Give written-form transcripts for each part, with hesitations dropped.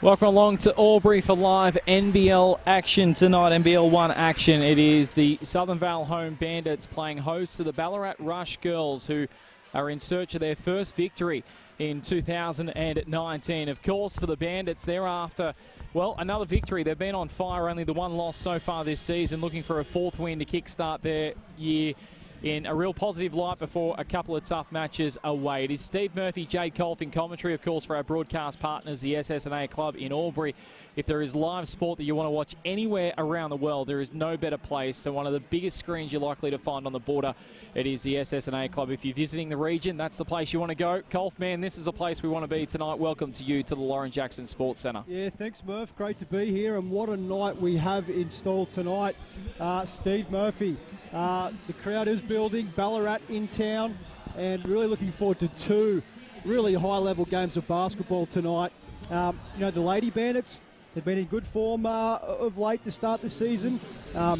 Welcome along to Albury for live NBL action tonight. NBL 1 action. It is the Southern Vale home Bandits playing host to the Ballarat Rush girls, who are in search of their first victory in 2019. Of course, for the Bandits, they're after, well, another victory. They've been on fire, only the one loss so far this season, looking for a fourth win to kickstart their year in a real positive light before a couple of tough matches away. It is Steve Murphy, Jade Colf in commentary, of course, for our broadcast partners, the SSNA Club in Albury. If there is live sport that you want to watch anywhere around the world, there is no better place. So one of the biggest screens you're likely to find on the border, it is the SSNA Club. If you're visiting the region, that's the place you want to go. Colf, man, this is a place we want to be tonight. Welcome to you to the Lauren Jackson Sports Centre. Yeah, thanks, Murph. Great to be here, and what a night we have installed tonight. Steve Murphy. The crowd is building, Ballarat in town, and really looking forward to two really high-level games of basketball tonight. The Lady Bandits, they've been in good form of late to start the season.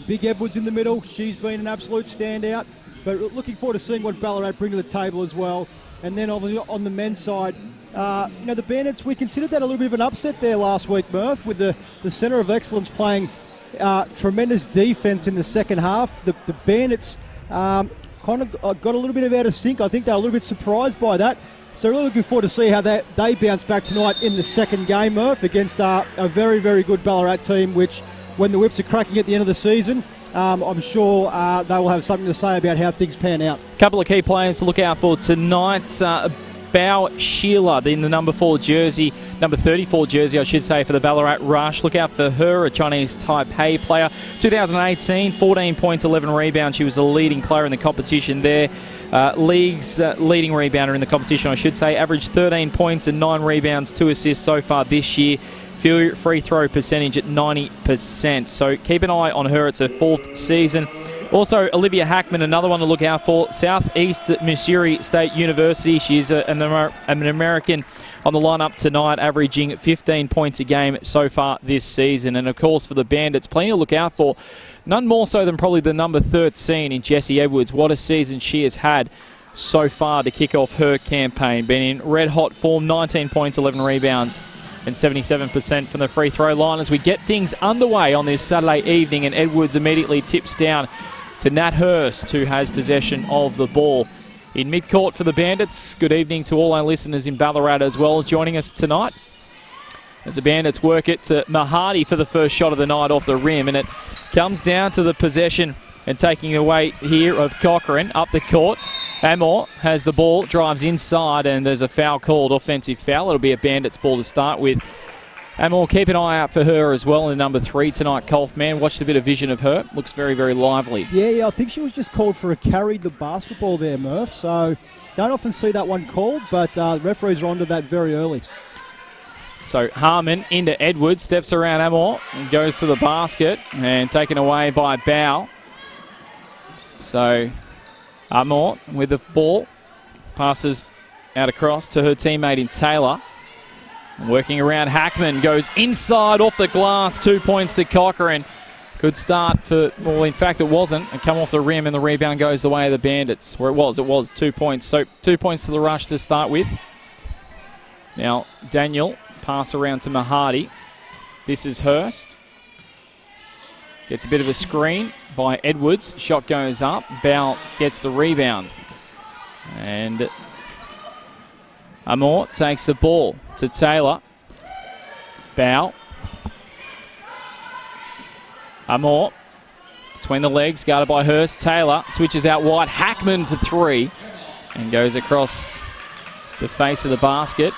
Big Edwards in the middle, she's been an absolute standout. But looking forward to seeing what Ballarat bring to the table as well. And then on the men's side, the Bandits, we considered that a little bit of an upset there last week, Murph, with the centre of excellence playing tremendous defence in the second half. The Bandits kind of got a little bit out of sync. I think they were a little bit surprised by that. So really looking forward to see how they bounce back tonight in the second game, Murph, against a very, very good Ballarat team, which when the whips are cracking at the end of the season, I'm sure they will have something to say about how things pan out. A couple of key players to look out for tonight. Bao Sheila in the number 34 jersey, I should say, for the Ballarat Rush. Look out for her, a Chinese Taipei player. 2018, 14 points, 11 rebounds. She was a leading player in the competition there. League's leading rebounder in the competition, I should say. Averaged 13 points and 9 rebounds, 2 assists so far this year. Free throw percentage at 90%. So keep an eye on her. It's her 4th season. Also, Olivia Hackman, another one to look out for. Southeast Missouri State University. She's an American on the lineup tonight, averaging 15 points a game so far this season. And, of course, for the Bandits, plenty to look out for. None more so than probably the number 13 in Jessie Edwards. What a season she has had so far to kick off her campaign. Been in red-hot form, 19 points, 11 rebounds, and 77% from the free throw line as we get things underway on this Saturday evening, and Edwards immediately tips down to Nat Hurst, who has possession of the ball. In midcourt for the Bandits, good evening to all our listeners in Ballarat as well, joining us tonight as the Bandits work it to Mahadi for the first shot of the night off the rim, and it comes down to the possession and taking away here of Cochrane up the court. Amor has the ball, drives inside, and there's a foul called, offensive foul. It'll be a Bandits ball to start with. Amor, keep an eye out for her as well in number 3 tonight. Colf, man, watched a bit of vision of her. Looks very, very lively. Yeah, I think she was just called for a carry the basketball there, Murph. So don't often see that one called, but referees are onto that very early. So Harmon into Edwards, steps around Amor and goes to the basket, and taken away by Bao. So Amor with the ball, passes out across to her teammate in Taylor. Working around Hackman, goes inside off the glass, 2 points to Cochrane. Good start for, well, in fact it wasn't, and come off the rim, and the rebound goes the way of the Bandits. Where it was 2 points. So 2 points to the Rush to start with. Now Daniel, pass around to Mahadi. This is Hurst. Gets a bit of a screen by Edwards. Shot goes up. Bell gets the rebound. And Amor takes the ball to Taylor. Bow. Amor between the legs, guarded by Hurst. Taylor switches out wide. Hackman for 3 and goes across the face of the basket.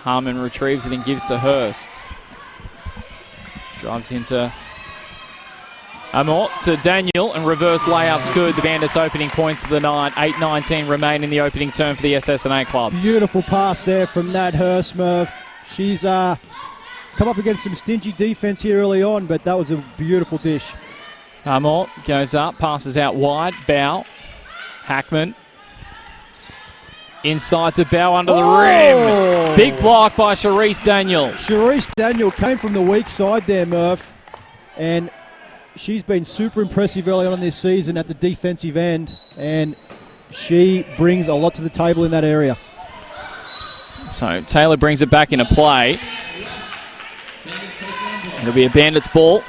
Harmon retrieves it and gives to Hurst. Drives into Amor to Daniel, and reverse layup's good. The Bandits opening points of the night. 8:19 remain in the opening term for the SSNA Club. Beautiful pass there from Nat Hurst, Murph. She's come up against some stingy defence here early on, but that was a beautiful dish. Amor goes up, passes out wide. Bow. Hackman. Inside to Bow under the rim. Big block by Charisse Daniel. Charisse Daniel came from the weak side there, Murph, and she's been super impressive early on in this season at the defensive end, and she brings a lot to the table in that area. So Taylor brings it back into play. It'll be a Bandits ball.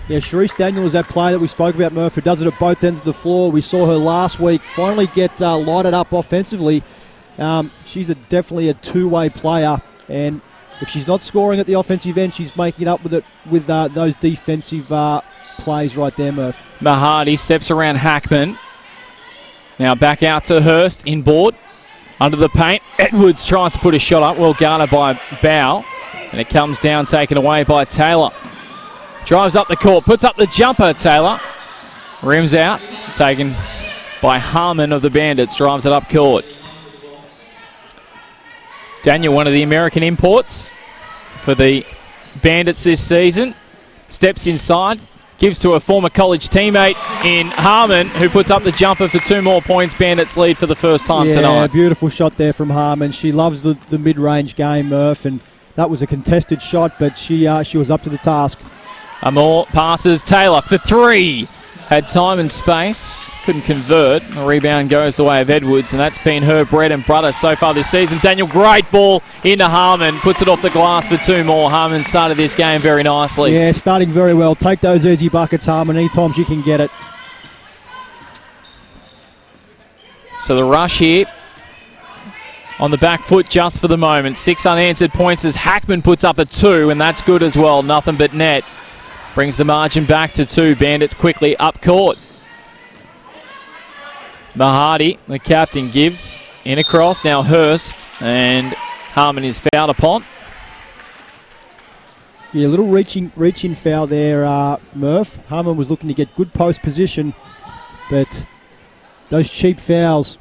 Yeah, Sharice Daniel is that player that we spoke about, Murph, who does it at both ends of the floor. We saw her last week finally get lighted up offensively. She's definitely a two-way player, and if she's not scoring at the offensive end, she's making it up with it with those defensive plays right there, Murph. Mahadi steps around Hackman. Now back out to Hurst, inboard, under the paint. Edwards tries to put a shot up, well guarded by Bow, and it comes down, taken away by Taylor. Drives up the court, puts up the jumper, Taylor. Rims out, taken by Harmon of the Bandits, drives it up court. Daniel, one of the American imports for the Bandits this season, steps inside, gives to a former college teammate in Harmon, who puts up the jumper for 2 more points. Bandits lead for the first time tonight. Yeah, beautiful shot there from Harmon. She loves the mid-range game, Murph, and that was a contested shot, but she was up to the task. Amor passes, Taylor for 3. Had time and space, couldn't convert. The rebound goes the way of Edwards, and that's been her bread and butter so far this season. Daniel, great ball into Harmon, puts it off the glass for 2 more. Harmon started this game very nicely. Yeah, starting very well. Take those easy buckets, Harmon, anytime you can get it. So the rush here on the back foot just for the moment. 6 unanswered points as Hackman puts up a 2, and that's good as well. Nothing but net. Brings the margin back to 2. Bandits quickly up court. Mahadi, the captain, gives in across. Now Hurst, and Harmon is fouled upon. Yeah, a little reaching foul there, Murph. Harmon was looking to get good post position, but those cheap fouls,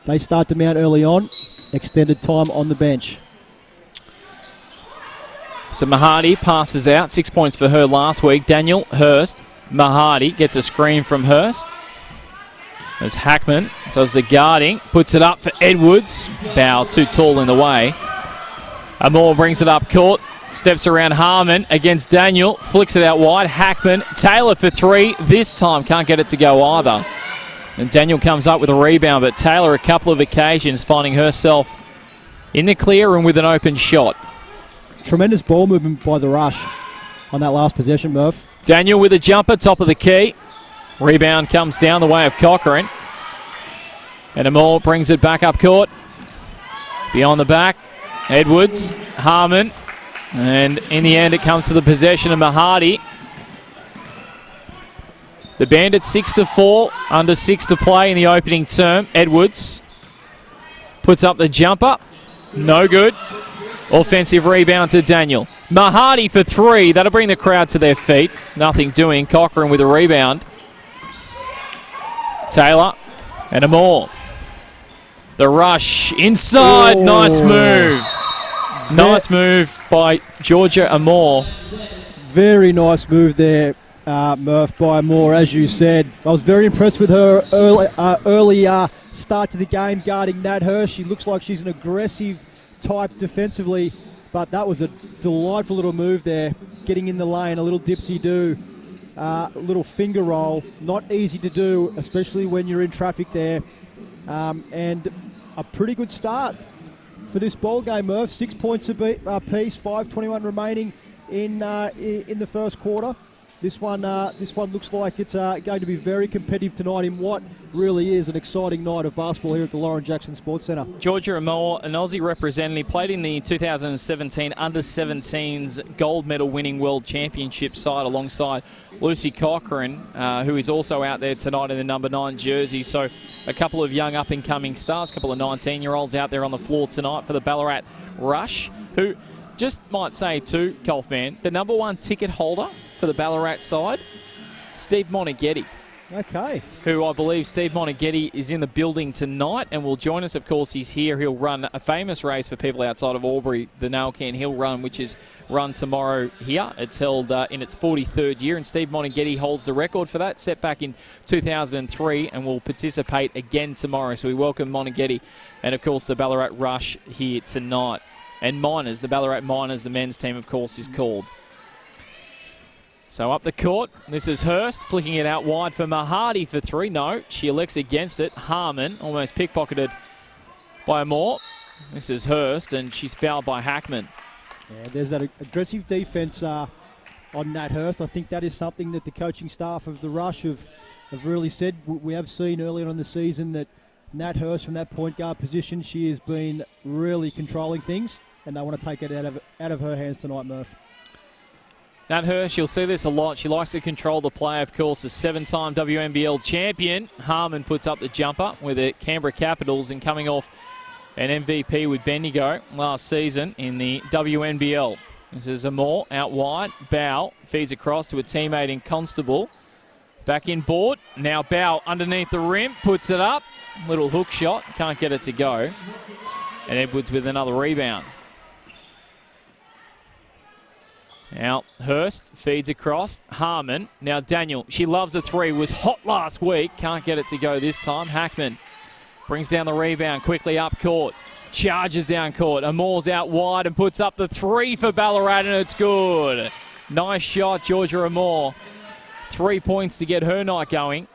they start to mount early on. Extended time on the bench. So Mahadi passes out. 6 points for her last week. Daniel, Hurst, Mahadi gets a screen from Hurst. As Hackman does the guarding, puts it up for Edwards. Bow too tall in the way. Amor brings it up court. Steps around Harmon against Daniel. Flicks it out wide. Hackman, Taylor for 3. This time can't get it to go either. And Daniel comes up with a rebound, but Taylor a couple of occasions finding herself in the clear and with an open shot. Tremendous ball movement by the Rush on that last possession, Murph. Daniel with a jumper, top of the key. Rebound comes down the way of Cochrane. And Amor brings it back up court. Beyond the back, Edwards, Harmon. And in the end, it comes to the possession of Mahadi. The Bandits 6-4, under 6 to play in the opening term. Edwards puts up the jumper. No good. Offensive rebound to Daniel. Mahadi for 3. That'll bring the crowd to their feet. Nothing doing. Cochrane with a rebound. Taylor and Amor. The rush inside. Oh. Nice move. Nice move by Georgia Amor. Very nice move there, Murph, by Amor, as you said. I was very impressed with her early start to the game guarding Nat Hurst. She looks like she's an aggressive type defensively, but that was a delightful little move there, getting in the lane, a little dipsy-do, a little finger roll. Not easy to do, especially when you're in traffic there, and a pretty good start for this ball game, Murph. 6 points apiece, 5:21 remaining in the first quarter. This one looks like it's going to be very competitive tonight in what really is an exciting night of basketball here at the Lauren Jackson Sports Centre. Georgia Amor, an Aussie representative, played in the 2017 Under-17s gold medal winning World Championship side alongside Lucy Cochrane, who is also out there tonight in the number 9 jersey. So a couple of young up-and-coming stars, a couple of 19-year-olds out there on the floor tonight for the Ballarat Rush, who just might say too, Golfman, the number 1 ticket holder for the Ballarat side, Steve Monaghetti. Okay. Who I believe Steve Monaghetti is in the building tonight and will join us. Of course, he's here. He'll run a famous race for people outside of Albury, the Nail Can Hill Run, which is run tomorrow here. It's held in its 43rd year, and Steve Monaghetti holds the record for that, set back in 2003, and will participate again tomorrow. So we welcome Monaghetti and, of course, the Ballarat Rush here tonight. And Miners, the Ballarat Miners, the men's team, of course, is called. So up the court, this is Hurst, flicking it out wide for Mahadi for 3. No, she elects against it. Harmon, almost pickpocketed by Amor. This is Hurst, and she's fouled by Hackman. Yeah, there's that aggressive defense on Nat Hurst. I think that is something that the coaching staff of the Rush have really said. We have seen earlier on in the season that Nat Hurst from that point guard position, she has been really controlling things, and they want to take it out of her hands tonight, Murph. Nat Hurst, you'll see this a lot. She likes to control the play, of course. The 7-time WNBL champion, Harmon, puts up the jumper with the Canberra Capitals and coming off an MVP with Bendigo last season in the WNBL. This is Amor out wide. Bow feeds across to a teammate in Constable. Back in board. Now Bow underneath the rim, puts it up. Little hook shot, can't get it to go. And Edwards with another rebound. Now Hurst feeds across. Harmon. Now Daniel. She loves a three. Was hot last week. Can't get it to go this time. Hackman brings down the rebound quickly up court. Charges down court. Amor's out wide and puts up the three for Ballarat, and it's good. Nice shot, Georgia Amor. 3 points to get her night going.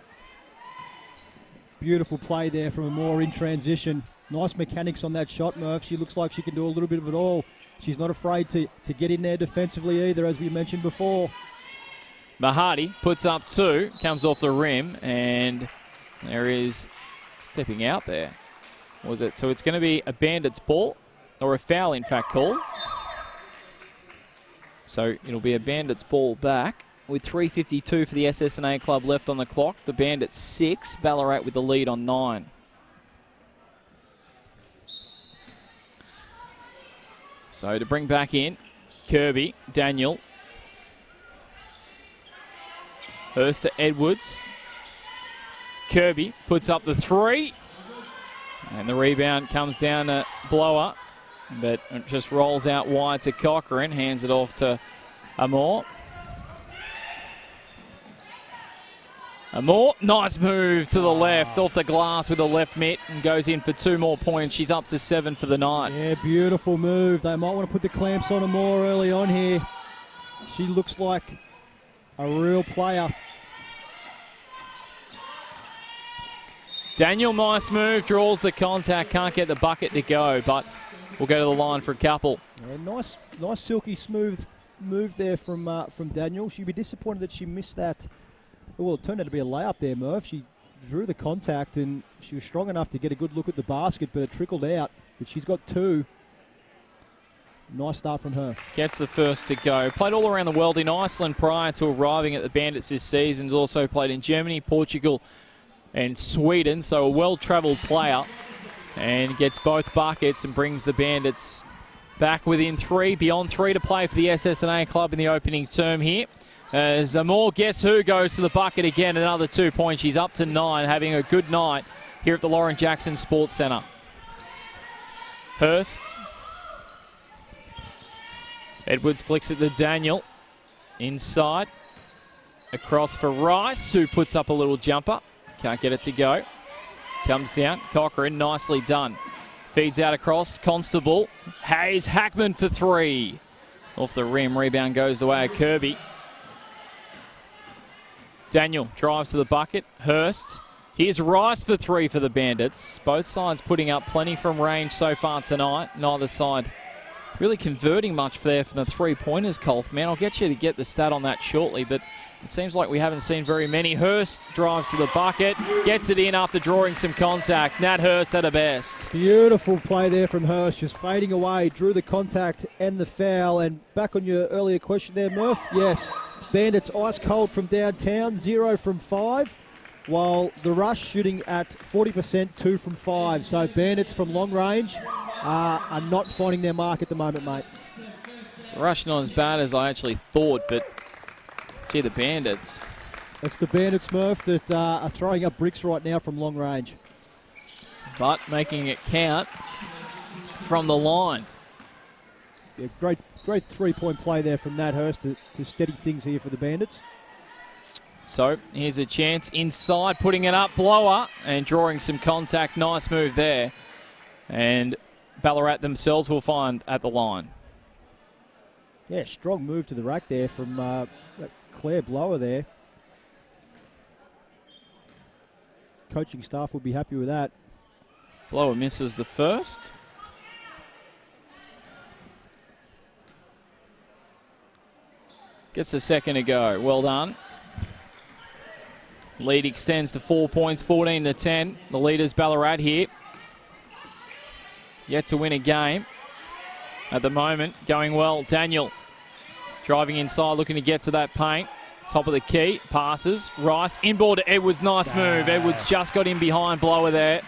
Beautiful play there from Amor in transition. Nice mechanics on that shot, Murph. She looks like she can do a little bit of it all. She's not afraid to get in there defensively either, as we mentioned before. Mahadi puts up two, comes off the rim, and there is stepping out there. Was it? So it's going to be a Bandits ball, or a foul in fact called. So it'll be a Bandits ball back with 3:52 for the SSNA club left on the clock. The Bandits 6, Ballarat with the lead on 9. So to bring back in, Kirby, Daniel. Hurst to Edwards. Kirby puts up the three. And the rebound comes down to Blower. But it just rolls out wide to Cochrane. Hands it off to Amor. Amor, nice move to the left, off the glass with the left mitt, and goes in for 2 more points. She's up to 7 for the night. Yeah, beautiful move. They might want to put the clamps on Amor early on here. She looks like a real player. Daniel, nice move, draws the contact, can't get the bucket to go, but we'll go to the line for a couple. Yeah, nice silky smooth move there from Daniel. She'd be disappointed that she missed that. Well, it turned out to be a layup there, Murph. She drew the contact and she was strong enough to get a good look at the basket, but it trickled out. But she's got 2. Nice start from her. Gets the first to go. Played all around the world in Iceland prior to arriving at the Bandits this season. Has also played in Germany, Portugal and Sweden, so a well-travelled player. And gets both buckets and brings the Bandits back within 3, beyond 3 to play for the SSNA club in the opening term here. As Amor, guess who, goes to the bucket again, another 2 points. She's up to 9, having a good night here at the Lauren Jackson Sports Centre. Hurst. Edwards flicks it to Daniel. Inside. Across for Rice, who puts up a little jumper. Can't get it to go. Comes down. Cochrane, nicely done. Feeds out across. Constable. Hayes, Hackman for 3. Off the rim. Rebound goes the way of Kirby. Daniel drives to the bucket. Hurst. Here's Rice for 3 for the Bandits. Both sides putting up plenty from range so far tonight. Neither side really converting much there from the 3-pointers, Colf. Man, I'll get you to get the stat on that shortly, but it seems like we haven't seen very many. Hurst drives to the bucket, gets it in after drawing some contact. Nat Hurst at her best. Beautiful play there from Hurst, just fading away, drew the contact and the foul. And back on your earlier question there, Murph, yes, Bandits ice cold from downtown, 0 from 5, while the Rush shooting at 40%, 2 from 5. So Bandits from long range are not finding their mark at the moment, mate. The Rush not as bad as I actually thought, but gee, the Bandits. It's the Bandits, Murph, that are throwing up bricks right now from long range. But making it count from the line. Yeah, great 3-point play there from Nat Hurst to steady things here for the Bandits. So here's a chance inside, putting it up, Blower, and drawing some contact. Nice move there. And Ballarat themselves will find at the line. Yeah, strong move to the rack there from Claire Blower there. Coaching staff will be happy with that. Blower misses the first. Gets a second to go. Well done. Lead extends to 4 points, 14-10. The leaders Ballarat here. Yet to win a game. At the moment, going well. Daniel driving inside, looking to get to that paint. Top of the key, passes. Rice, inboard to Edwards. Nice move. Edwards just got in behind Blower there.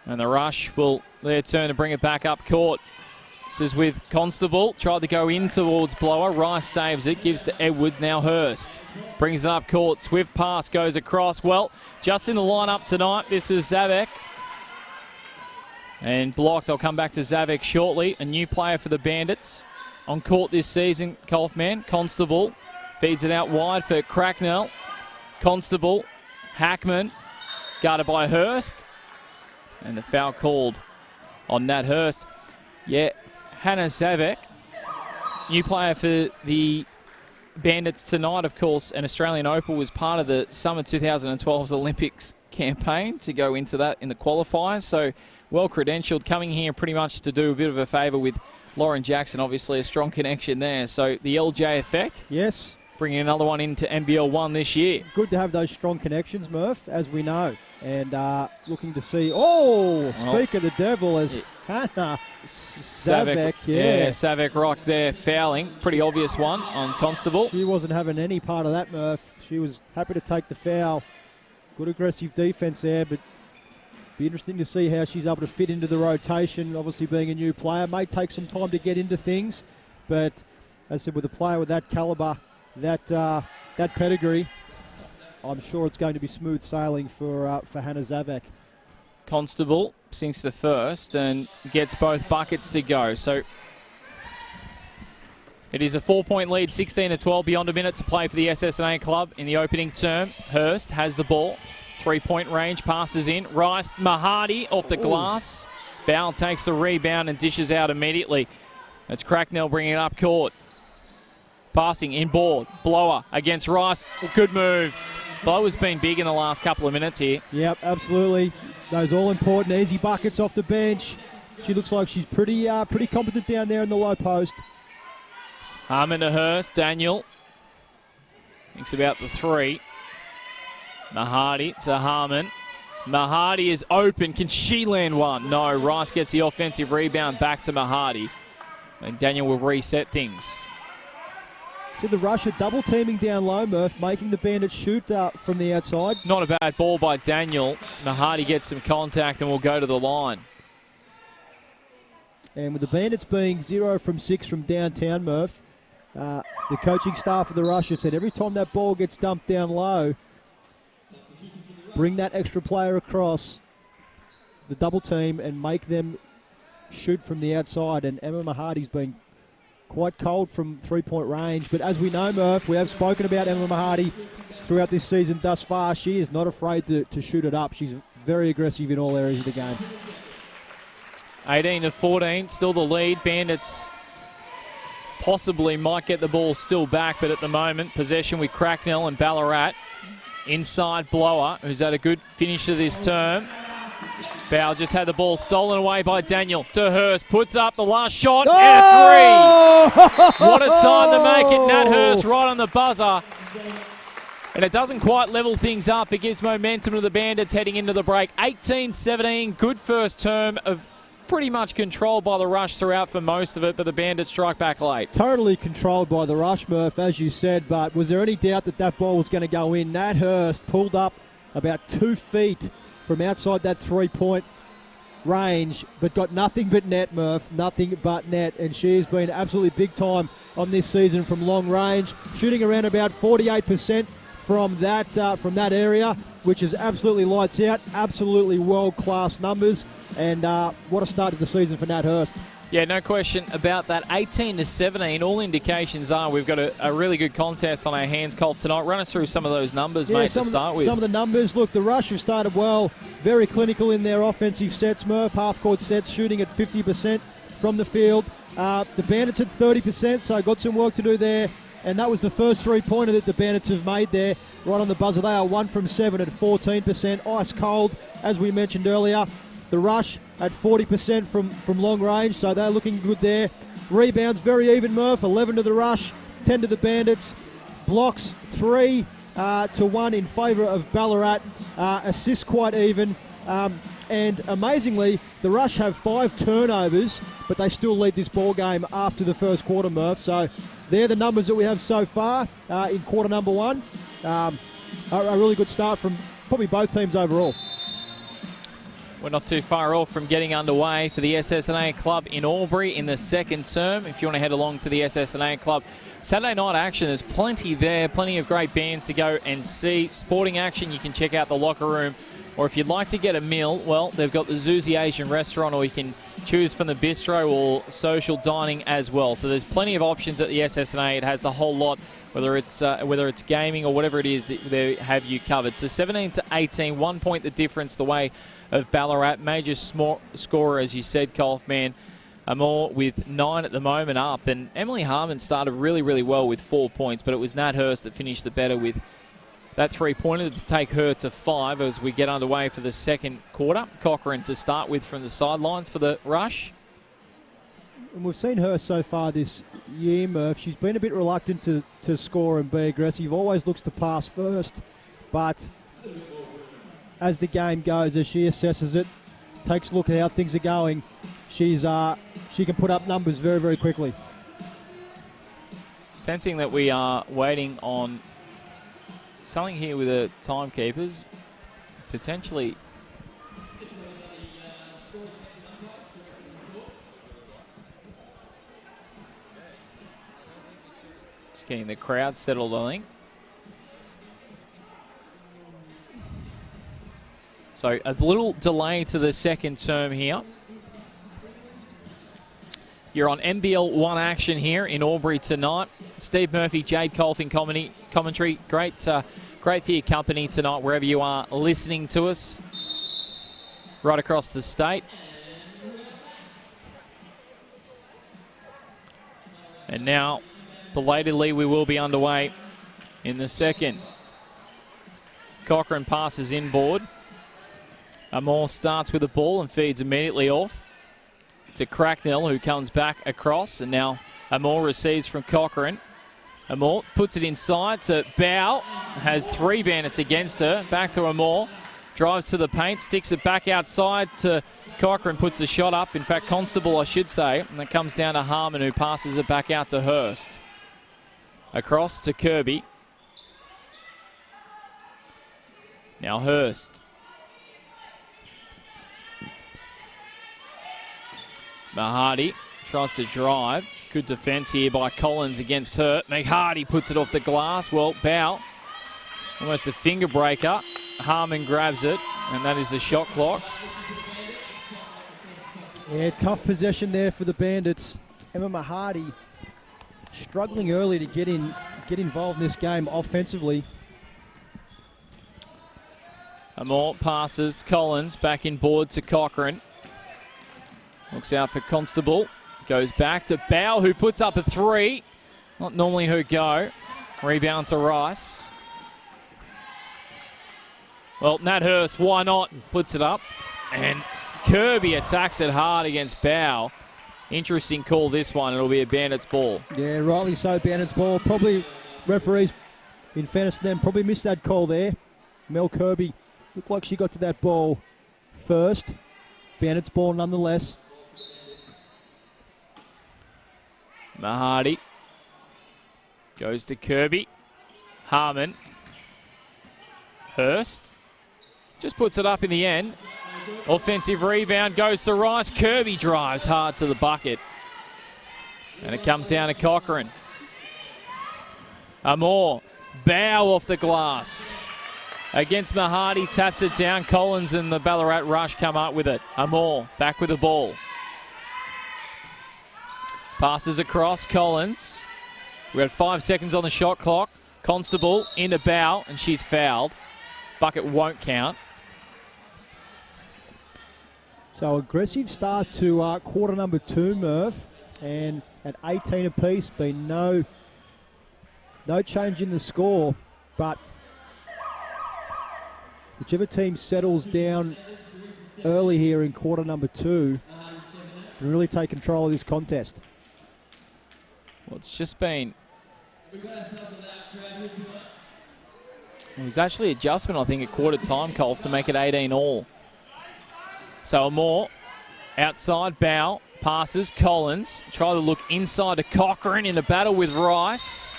And the Rush will their turn to bring it back up court. This is with Constable. Tried to go in towards Blower. Rice saves it. Gives to Edwards. Now Hurst. Brings it up court. Swift pass goes across. Well, just in the lineup tonight, this is Zavek. And blocked. I'll come back to Zavek shortly. A new player for the Bandits. On court this season, Kaufman. Constable. Feeds it out wide for Cracknell. Constable. Hackman. Guarded by Hurst. And the foul called on Nat Hurst. Yeah. Hannah Zavek, new player for the Bandits tonight, of course. An Australian Opal was part of the Summer 2012's Olympics campaign to go into that in the qualifiers. So well credentialed, coming here pretty much to do a bit of a favour with Lauren Jackson. Obviously a strong connection there. So the LJ effect. Yes. Bringing another one into NBL 1 this year. Good to have those strong connections, Murph, as we know. And looking to see, speak of the devil as Hannah Zavek. Yeah, Zavek right there fouling. Pretty obvious one on Constable. She wasn't having any part of that, Murph. She was happy to take the foul. Good aggressive defence there, but be interesting to see how she's able to fit into the rotation. Obviously being a new player, may take some time to get into things. But as I said, with a player with that calibre, that pedigree, I'm sure it's going to be smooth sailing for Hannah Zavek. Constable sinks the first and gets both buckets to go. So it is a 4-point lead, 16-12, beyond a minute to play for the SSNA club in the opening term. Hurst has the ball. 3-point range, passes in. Rice, Mahadi off the glass. Bow takes the rebound and dishes out immediately. That's Cracknell bringing it up court. Passing inboard. Blower against Rice. Good move. Blower's been big in the last couple of minutes here. Yep, absolutely. Those all-important easy buckets off the bench. She looks like she's pretty competent down there in the low post. Harmon to Hurst. Daniel thinks about the three. Mahadi to Harmon. Mahadi is open. Can she land one? No. Rice gets the offensive rebound back to Mahadi. And Daniel will reset things. So the Rush are double teaming down low, Murph, making the Bandits shoot from the outside. Not a bad ball by Daniel. Mahadi gets some contact and will go to the line. And with the Bandits being 0 from 6 from downtown, Murph, the coaching staff of the Rush have said every time that ball gets dumped down low, bring that extra player across the double team and make them shoot from the outside. And Emma Mahadi's been quite cold from three-point range. But as we know, Murph, we have spoken about Emma Mahadi throughout this season thus far. She is not afraid to shoot it up. She's very aggressive in all areas of the game. 18-14, still the lead. Bandits possibly might get the ball still back, but at the moment, possession with Cracknell and Ballarat. Inside Blower, who's had a good finish to this term. Bow just had the ball stolen away by Daniel to Hurst. Puts up the last shot and a three. What a time to make it. Nat Hurst right on the buzzer. And it doesn't quite level things up. It gives momentum to the Bandits heading into the break. 18-17, good first term of pretty much controlled by the Rush throughout for most of it, but the Bandits strike back late. Totally controlled by the Rush, Murph, as you said, but was there any doubt that that ball was going to go in? Nat Hurst pulled up about 2 feet from outside that three-point range, but got nothing but net, Murph, nothing but net, and she has been absolutely big time on this season from long range, shooting around about 48% from that area, which is absolutely lights out, absolutely world-class numbers, and what a start to the season for Nat Hurst. Yeah, no question about that. 18-17, all indications are we've got a really good contest on our hands, Colt, tonight. Run us through some of those numbers, mate, to start with. Some of the numbers. Look, the Rush have started well, very clinical in their offensive sets, Murph, half-court sets, shooting at 50% from the field. The Bandits at 30%, so got some work to do there. And that was the first three-pointer that the Bandits have made there, right on the buzzer. They are 1 from 7 at 14%, ice cold, as we mentioned earlier. The Rush at 40% from long range, so they're looking good there. Rebounds, very even, Murph. 11 to the Rush, 10 to the Bandits. Blocks, 3 to 1 in favour of Ballarat. Assists quite even. And amazingly, the Rush have 5 turnovers, but they still lead this ball game after the first quarter, Murph. So they're the numbers that we have so far in quarter number 1. A really good start from probably both teams overall. We're not too far off from getting underway for the SSNA Club in Albury in the second term. If you want to head along to the SSNA Club Saturday night action, there's plenty there, plenty of great bands to go and see. Sporting action, you can check out the locker room. Or if you'd like to get a meal, well, they've got the Zuzi Asian restaurant, or you can choose from the bistro or social dining as well. So there's plenty of options at the SSNA. It has the whole lot, whether it's gaming or whatever it is, they have you covered. So 17 to 18, 1 point the difference the way of Ballarat. Major scorer, as you said, Kaufman. Amor with 9 at the moment up. And Emily Harmon started really, really well with 4 points, but it was Nat Hurst that finished the better with that 3-pointer to take her to 5 as we get underway for the second quarter. Cochrane to start with from the sidelines for the Rush. And we've seen her so far this year, Murph. She's been a bit reluctant to score and be aggressive. Always looks to pass first. But as the game goes, as she assesses it, takes a look at how things are going, she can put up numbers very, very quickly. Sensing that we are waiting on something here with the timekeepers, potentially. Just getting the crowd settled, I think. So a little delay to the second term here. You're on NBL 1 action here in Albury tonight. Steve Murphy, Jade Colfin commentary. Great for your company tonight, wherever you are listening to us right across the state. And now, belatedly, we will be underway in the second. Cochrane passes inboard. Amor starts with the ball and feeds immediately off to Cracknell, who comes back across, and now Amor receives from Cochrane. Amor puts it inside to Bow, has 3 Bandits against her, back to Amor, drives to the paint, sticks it back outside to Cochrane, puts a shot up, in fact Constable I should say, and it comes down to Harmon, who passes it back out to Hurst. Across to Kirby. Now Hurst. Mahadi tries to drive. Good defence here by Collins against her. McHardy puts it off the glass. Well, Bow, almost a finger breaker. Harmon grabs it, and that is the shot clock. Yeah, tough possession there for the Bandits. Emma Mahadi struggling early to get involved in this game offensively. Amor passes. Collins back in board to Cochrane. Looks out for Constable. Goes back to Bow, who puts up a 3. Not normally her go. Rebound to Rice. Well, Nat Hurst, why not? Puts it up. And Kirby attacks it hard against Bow. Interesting call this one. It'll be a Bandits ball. Yeah, rightly so, Bandits ball. Probably referees, in fairness to them, probably missed that call there. Mel Kirby looked like she got to that ball first. Bandits ball nonetheless. Mahadi goes to Kirby. Harmon. Hurst just puts it up in the end. Offensive rebound goes to Rice. Kirby drives hard to the bucket. And it comes down to Cochrane. Amor. Bow off the glass. Against Mahadi, taps it down. Collins and the Ballarat Rush come up with it. Amor back with the ball. Passes across, Collins. We got 5 seconds on the shot clock. Constable into Bow, and she's fouled. Bucket won't count. So aggressive start to quarter number 2, Murph. And at 18 apiece, been no change in the score. But whichever team settles down early here in quarter number 2 and really take control of this contest. Well, it's just been... It was actually adjustment, I think, at quarter time, Colf, to make it 18 all. So Amor, outside, Bow, passes, Collins. Try to look inside to Cochrane in a battle with Rice.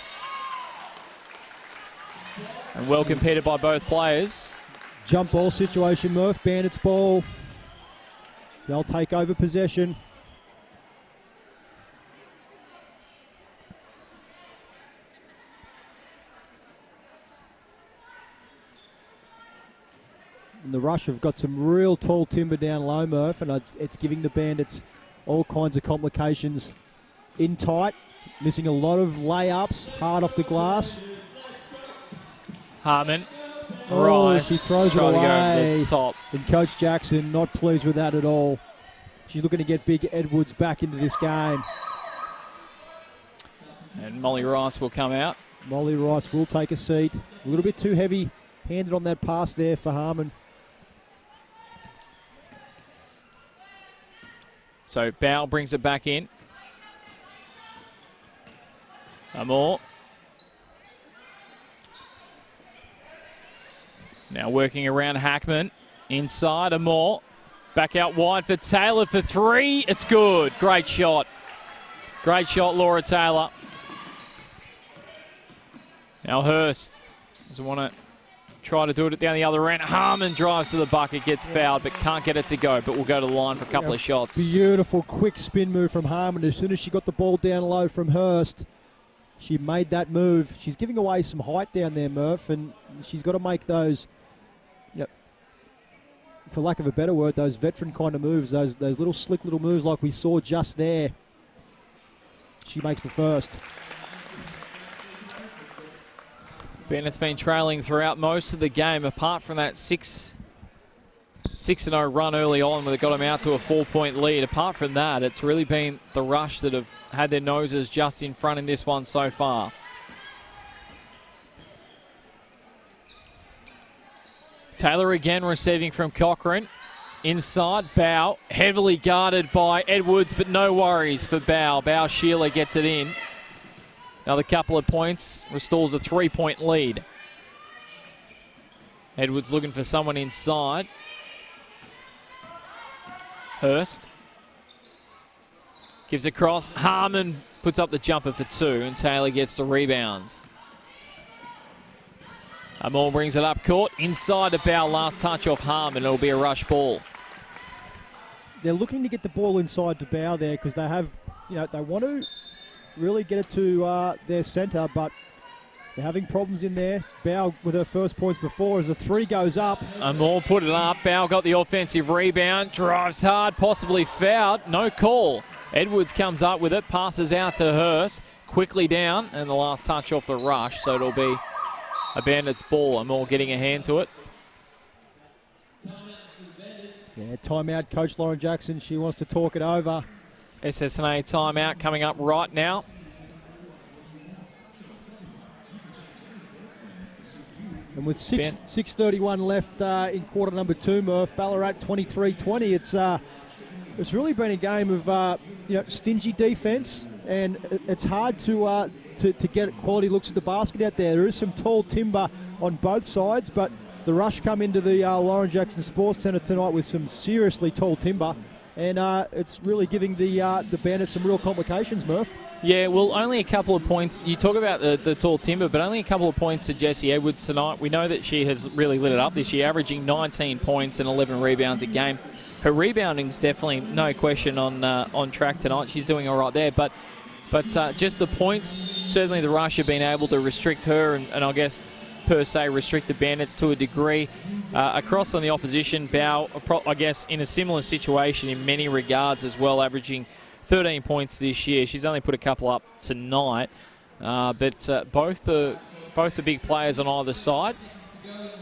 And well competed by both players. Jump ball situation, Murph, Bandits ball. They'll take over possession. And the Rush have got some real tall timber down low, Murph, and it's giving the Bandits all kinds of complications in tight. Missing a lot of layups, hard off the glass. Harmon. Oh, Rice. she throws it Try to go over away. the top. And Coach Jackson not pleased with that at all. She's looking to get Big Edwards back into this game. And Molly Rice will come out. Molly Rice will take a seat. A little bit too heavy-handed on that pass there for Harmon. So Bow brings it back in. Amor. Now working around Hackman. Inside, Amor. Back out wide for Taylor for 3. It's good. Great shot. Great shot, Laura Taylor. Now Hurst doesn't want to try to do it down the other end. Harmon drives to the bucket, gets fouled, but can't get it to go. But we'll go to the line for a couple of shots. Beautiful, quick spin move from Harmon. As soon as she got the ball down low from Hurst, she made that move. She's giving away some height down there, Murph, and she's got to make those, for lack of a better word, those veteran kind of moves, those little slick little moves like we saw just there. She makes the first. Bennett's been trailing throughout most of the game, apart from that 6-0 run early on where they got them out to a 4-point lead. Apart from that, it's really been the Rush that have had their noses just in front in this one so far. Taylor again receiving from Cochrane. Inside, Bow, heavily guarded by Edwards, but no worries for Bow. Bow Sheila gets it in. Another couple of points, restores a 3-point lead. Edwards looking for someone inside. Hurst gives across. Harmon puts up the jumper for 2, and Taylor gets the rebound. Amor brings it up court. Inside to Bow, last touch off Harmon. It'll be a Rush ball. They're looking to get the ball inside to Bow there because they have, they want to really get it to their centre, but they're having problems in there. Bow with her first points before as the 3 goes up. Amor put it up. Bow got the offensive rebound. Drives hard, possibly fouled. No call. Edwards comes up with it, passes out to Hurst. Quickly down, and the last touch off the Rush, so it'll be a Bandits ball. Amor getting a hand to it. Yeah, timeout, Coach Lauren Jackson. She wants to talk it over. SSNA timeout coming up right now. And with 6:31 left in quarter number 2, Murph, Ballarat 23-20. It's really been a game of stingy defence, and it's hard to get quality looks at the basket out there. There is some tall timber on both sides, but the Rush come into the Lauren Jackson Sports Centre tonight with some seriously tall timber. And it's really giving the Bandits some real complications, Murph. Yeah, well, only a couple of points. You talk about the tall timber, but only a couple of points to Jessie Edwards tonight. We know that she has really lit it up this year, averaging 19 points and 11 rebounds a game. Her rebounding's definitely no question on track tonight. She's doing all right there, but just the points, certainly the Rush have been able to restrict her and I guess per se restrict the Bandits to a degree. Across on the opposition, Bow, I guess, in a similar situation in many regards as well, averaging 13 points this year. She's only put a couple up tonight, but both the big players on either side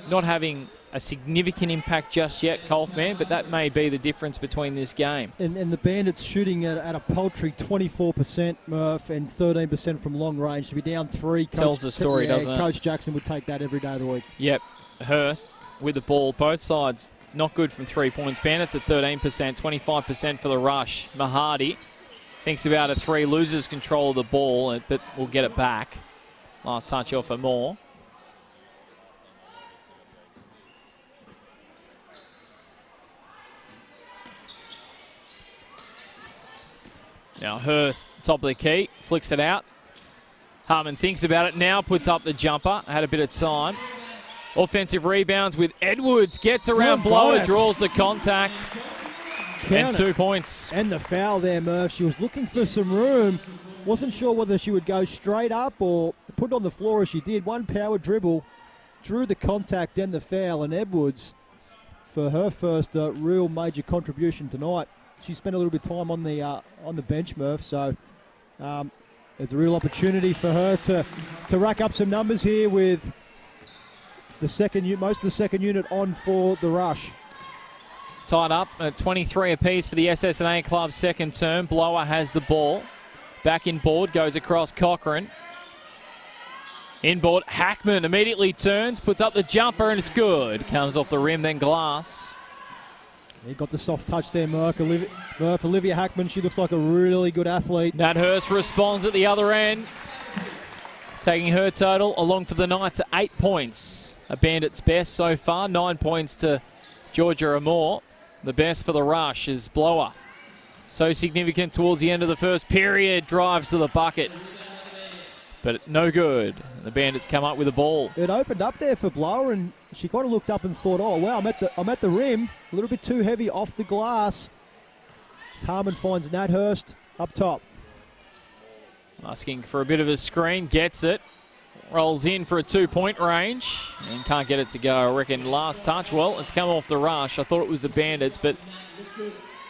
not having a significant impact just yet, Colfman, but that may be the difference between this game. And the Bandits shooting at a paltry 24%, Murph, and 13% from long range. To be down 3. Tells the story, doesn't it? Coach Jackson would take that every day of the week. Yep. Hurst with the ball. Both sides not good from 3 points. Bandits at 13%, 25% for the rush. Mahadi thinks about a 3, loses control of the ball, but will get it back. Last touch off for Moore. Now Hurst, top of the key, flicks it out. Harmon thinks about it now, puts up the jumper. Had a bit of time. Offensive rebounds with Edwards. Gets around Blower, draws the contact. And 2 points. And the foul there, Murph. She was looking for some room. Wasn't sure whether she would go straight up or put it on the floor as she did. One power dribble, drew the contact, then the foul. And Edwards, for her first real major contribution tonight, she spent a little bit of time on the bench, Murph. So there's a real opportunity for her to rack up some numbers here with the most of the second unit on for the rush. Tied up at 23 apiece for the SSNA club second term. Blower has the ball. Back inboard, goes across Cochrane. Inboard, Hackman immediately turns, puts up the jumper, and it's good. Comes off the rim, then glass. He got the soft touch there, Murph. Olivia Hackman, she looks like a really good athlete. Nat Hurst responds at the other end, taking her total along for the night to 8 points. A Bandits' best so far, 9 points to Georgia Amore. The best for the rush is Blower. So significant towards the end of the first period, drives to the bucket. But no good. The Bandits come up with the ball. It opened up there for Blower, and she kind of looked up and thought, oh, wow, I'm at the rim. A little bit too heavy off the glass. As Harmon finds Nat Hurst up top. Asking for a bit of a screen, gets it. Rolls in for a 2-point range and can't get it to go. I reckon last touch, well, it's come off the rush. I thought it was the Bandits, but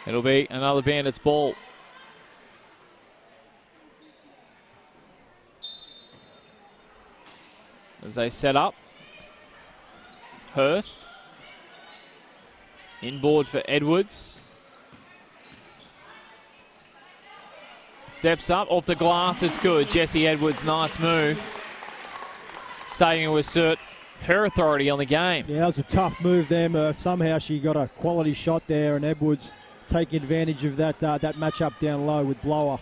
it'll be another Bandits ball. As they set up. Hurst. Inboard for Edwards. Steps up, off the glass, it's good. Jessie Edwards, nice move. Starting to assert her authority on the game. Yeah, it was a tough move there, Murph. Somehow she got a quality shot there, and Edwards taking advantage of that matchup down low with Blower.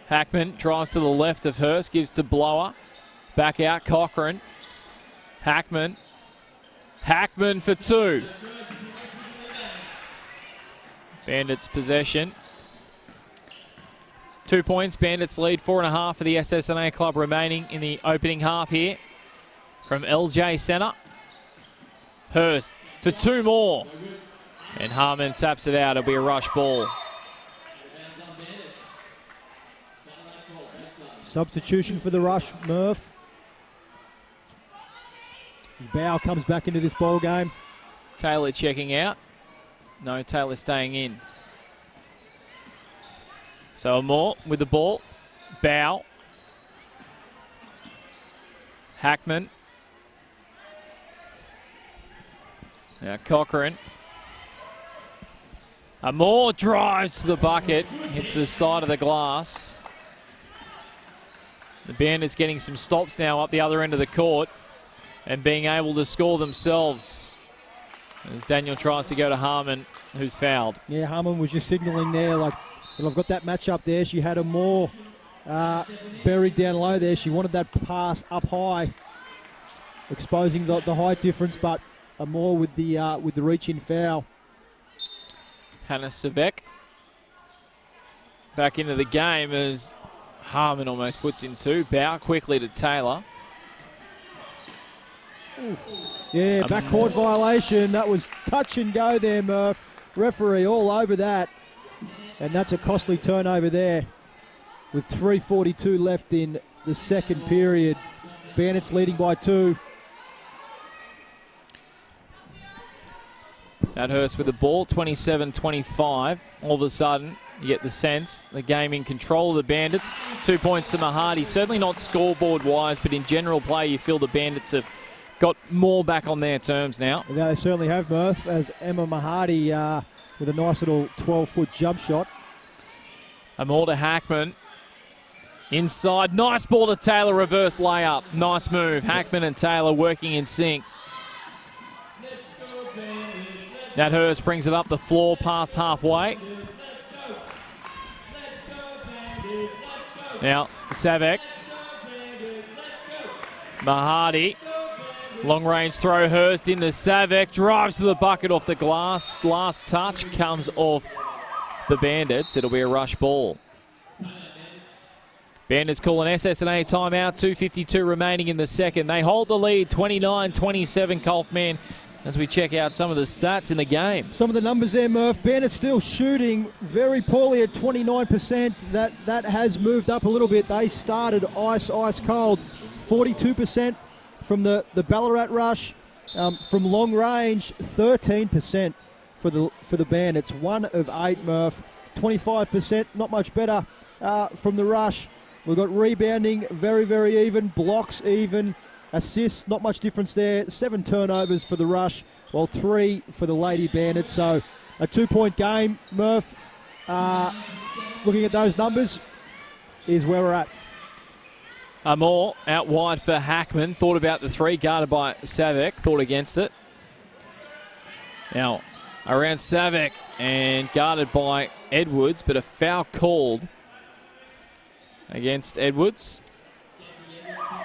Hackman drives to the left of Hurst, gives to Blower. Back out, Cochrane. Hackman for 2. Bandits possession. 2 points, Bandits lead 4.5 for the SSNA club remaining in the opening half here. From LJ Centre. Hurst for 2 more. And Harmon taps it out. It'll be a rush ball. Substitution for the rush, Murph. Bow comes back into this ball game. Taylor checking out. No, Taylor staying in. So Amore with the ball. Bow. Hackman. Now Cochrane. Amore drives to the bucket. Hits the side of the glass. The Bandits getting some stops now up the other end of the court and being able to score themselves. As Daniel tries to go to Harmon, who's fouled. Yeah, Harmon was just signalling there, like, well, I've got that match up there. She had Amore buried down low there. She wanted that pass up high, exposing the height difference, but Amore with the reach-in foul. Hannah Savek back into the game as Harmon almost puts in 2. Bow quickly to Taylor. Yeah, backcourt violation. That was touch and go there, Murph. Referee all over that. And that's a costly turnover there with 3:42 left in the second period. Bandits leading by 2. That Hurst with the ball, 27-25. All of a sudden, you get the sense the game in control of the Bandits. 2 points to Mahadi. Certainly not scoreboard-wise, but in general play, you feel the Bandits have got more back on their terms now. Yeah, they certainly have, Murph, as Emma Mahadi with a nice little 12-foot jump shot. Amore to Hackman. Inside, nice ball to Taylor, reverse layup. Nice move. Hackman and Taylor working in sync. Nat Hurst brings it up the floor past halfway. Now, Savek. Mahadi. Long range throw, Hurst into Savek. Drives to the bucket off the glass. Last touch comes off the Bandits. It'll be a rush ball. Bandits call an SSNA timeout. 2:52 remaining in the second. They hold the lead, 29-27, Kaufman, as we check out some of the stats in the game. Some of the numbers there, Murph. Bandits still shooting very poorly at 29%. That has moved up a little bit. They started ice cold. 42% from the Ballarat rush. From long range, 13% for the Bandits. 1 of 8, Murph. 25%, not much better from the rush. We've got rebounding, very, very even. Blocks, even. Assists, not much difference there. 7 turnovers for the rush, while 3 for the Lady Bandits. So a 2-point game, Murph. Looking at those numbers is where we're at. Amor out wide for Hackman. Thought about the 3, guarded by Savek. Thought against it. Now, around Savek and guarded by Edwards, but a foul called against Edwards.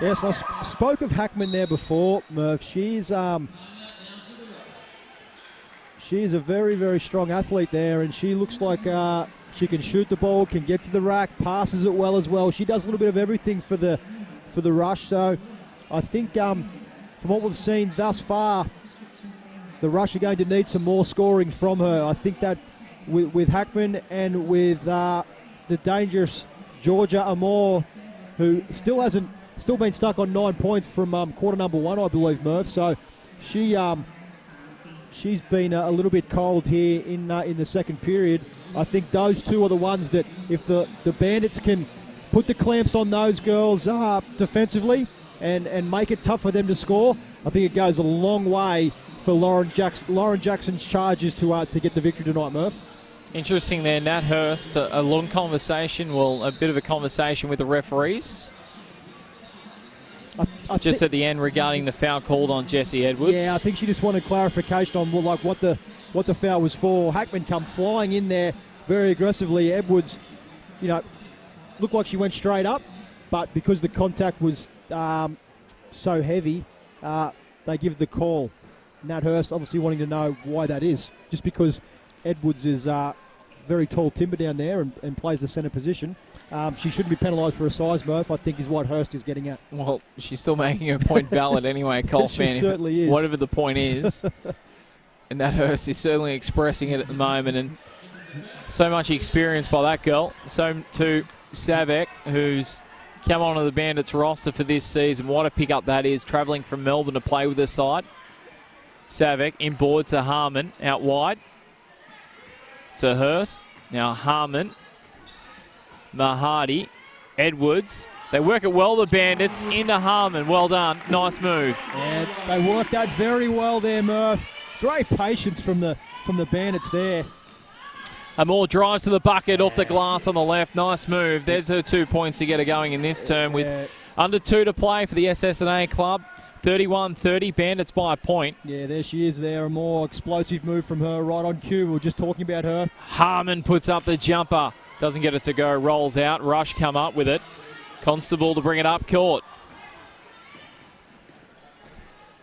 Yes, I spoke of Hackman there before, Murph. She's a very, very strong athlete there, and she looks like she can shoot the ball, can get to the rack, passes it well as well. She does a little bit of everything for the rush. So I think from what we've seen thus far, the rush are going to need some more scoring from her. I think that with Hackman and with the dangerous Georgia Amor, who still been stuck on 9 points from quarter number 1, I believe, Murph. So she's been a little bit cold here in the second period. I think those two are the ones that, if the Bandits can put the clamps on those girls defensively and make it tough for them to score, I think it goes a long way for Lauren Jackson's Chargers to get the victory tonight, Murph. Interesting there, Nat Hurst, a long conversation, a bit of a conversation with the referees. Just at the end regarding the foul called on Jessie Edwards. Yeah, I think she just wanted clarification on what the foul was for. Hackman come flying in there very aggressively. Edwards, looked like she went straight up, but because the contact was so heavy, they give the call. Nat Hurst obviously wanting to know why that is, just because Edwards is very tall timber down there and plays the centre position. She shouldn't be penalised for a size, Murph, I think is what Hurst is getting at. Well, she's still making her point valid anyway, Cole She certainly is. Whatever the point is. And that Hurst is certainly expressing it at the moment. And so much experience by that girl. So to Savek, who's come onto the Bandits roster for this season. What a pickup that is, travelling from Melbourne to play with the side. Savek inboard to Harmon, out wide to Hurst. Now Harmon, Mahadi, Edwards. They work it well, the Bandits, into Harmon. Well done. Nice move. Yeah, they worked that very well there, Murph. Great patience from the Bandits there. Amor drives to the bucket off the glass on the left. Nice move. There's her 2 points to get her going in this term with under 2 to play for the SSNA club. 31-30, Bandits by a point. Yeah, there she is there. A more explosive move from her, right on cue. We were just talking about her. Harmon puts up the jumper. Doesn't get it to go. Rolls out. Rush come up with it. Constable to bring it up court.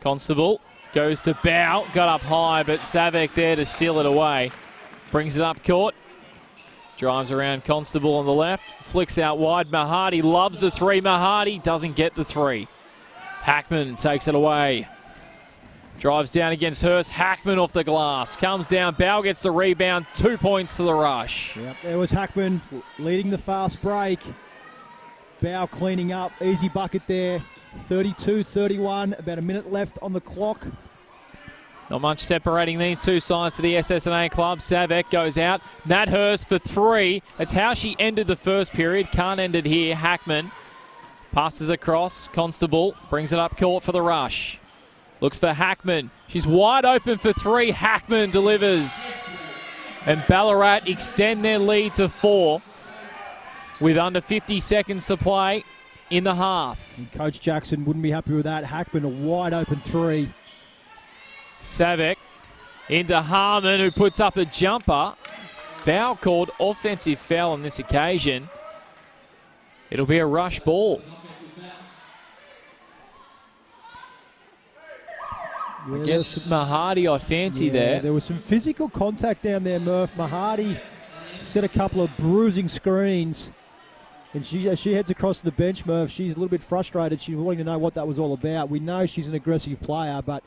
Constable goes to Bow. Got up high, but Savek there to steal it away. Brings it up court. Drives around Constable on the left. Flicks out wide. Mahadi loves the 3. Mahadi doesn't get the 3. Hackman takes it away. Drives down against Hurst. Hackman off the glass. Comes down. Bow gets the rebound. 2 points to the rush. Yep, there was Hackman leading the fast break. Bow cleaning up. Easy bucket there. 32-31. About a minute left on the clock. Not much separating these two sides for the SSNA club. Savek goes out. Nat Hurst for 3. That's how she ended the first period. Can't end it here. Hackman passes across. Constable brings it up court for the rush. Looks for Hackman. She's wide open for 3. Hackman delivers. And Ballarat extend their lead to 4 with under 50 seconds to play in the half. And Coach Jackson wouldn't be happy with that. Hackman a wide open 3. Savek into Harmon, who puts up a jumper. Foul called, offensive foul on this occasion. It'll be a rush ball. Yeah, Against Mahadi, I fancy there. There was some physical contact down there, Murph. Mahadi set a couple of bruising screens. And as she heads across the bench, Murph, she's a little bit frustrated. She's wanting to know what that was all about. We know she's an aggressive player, but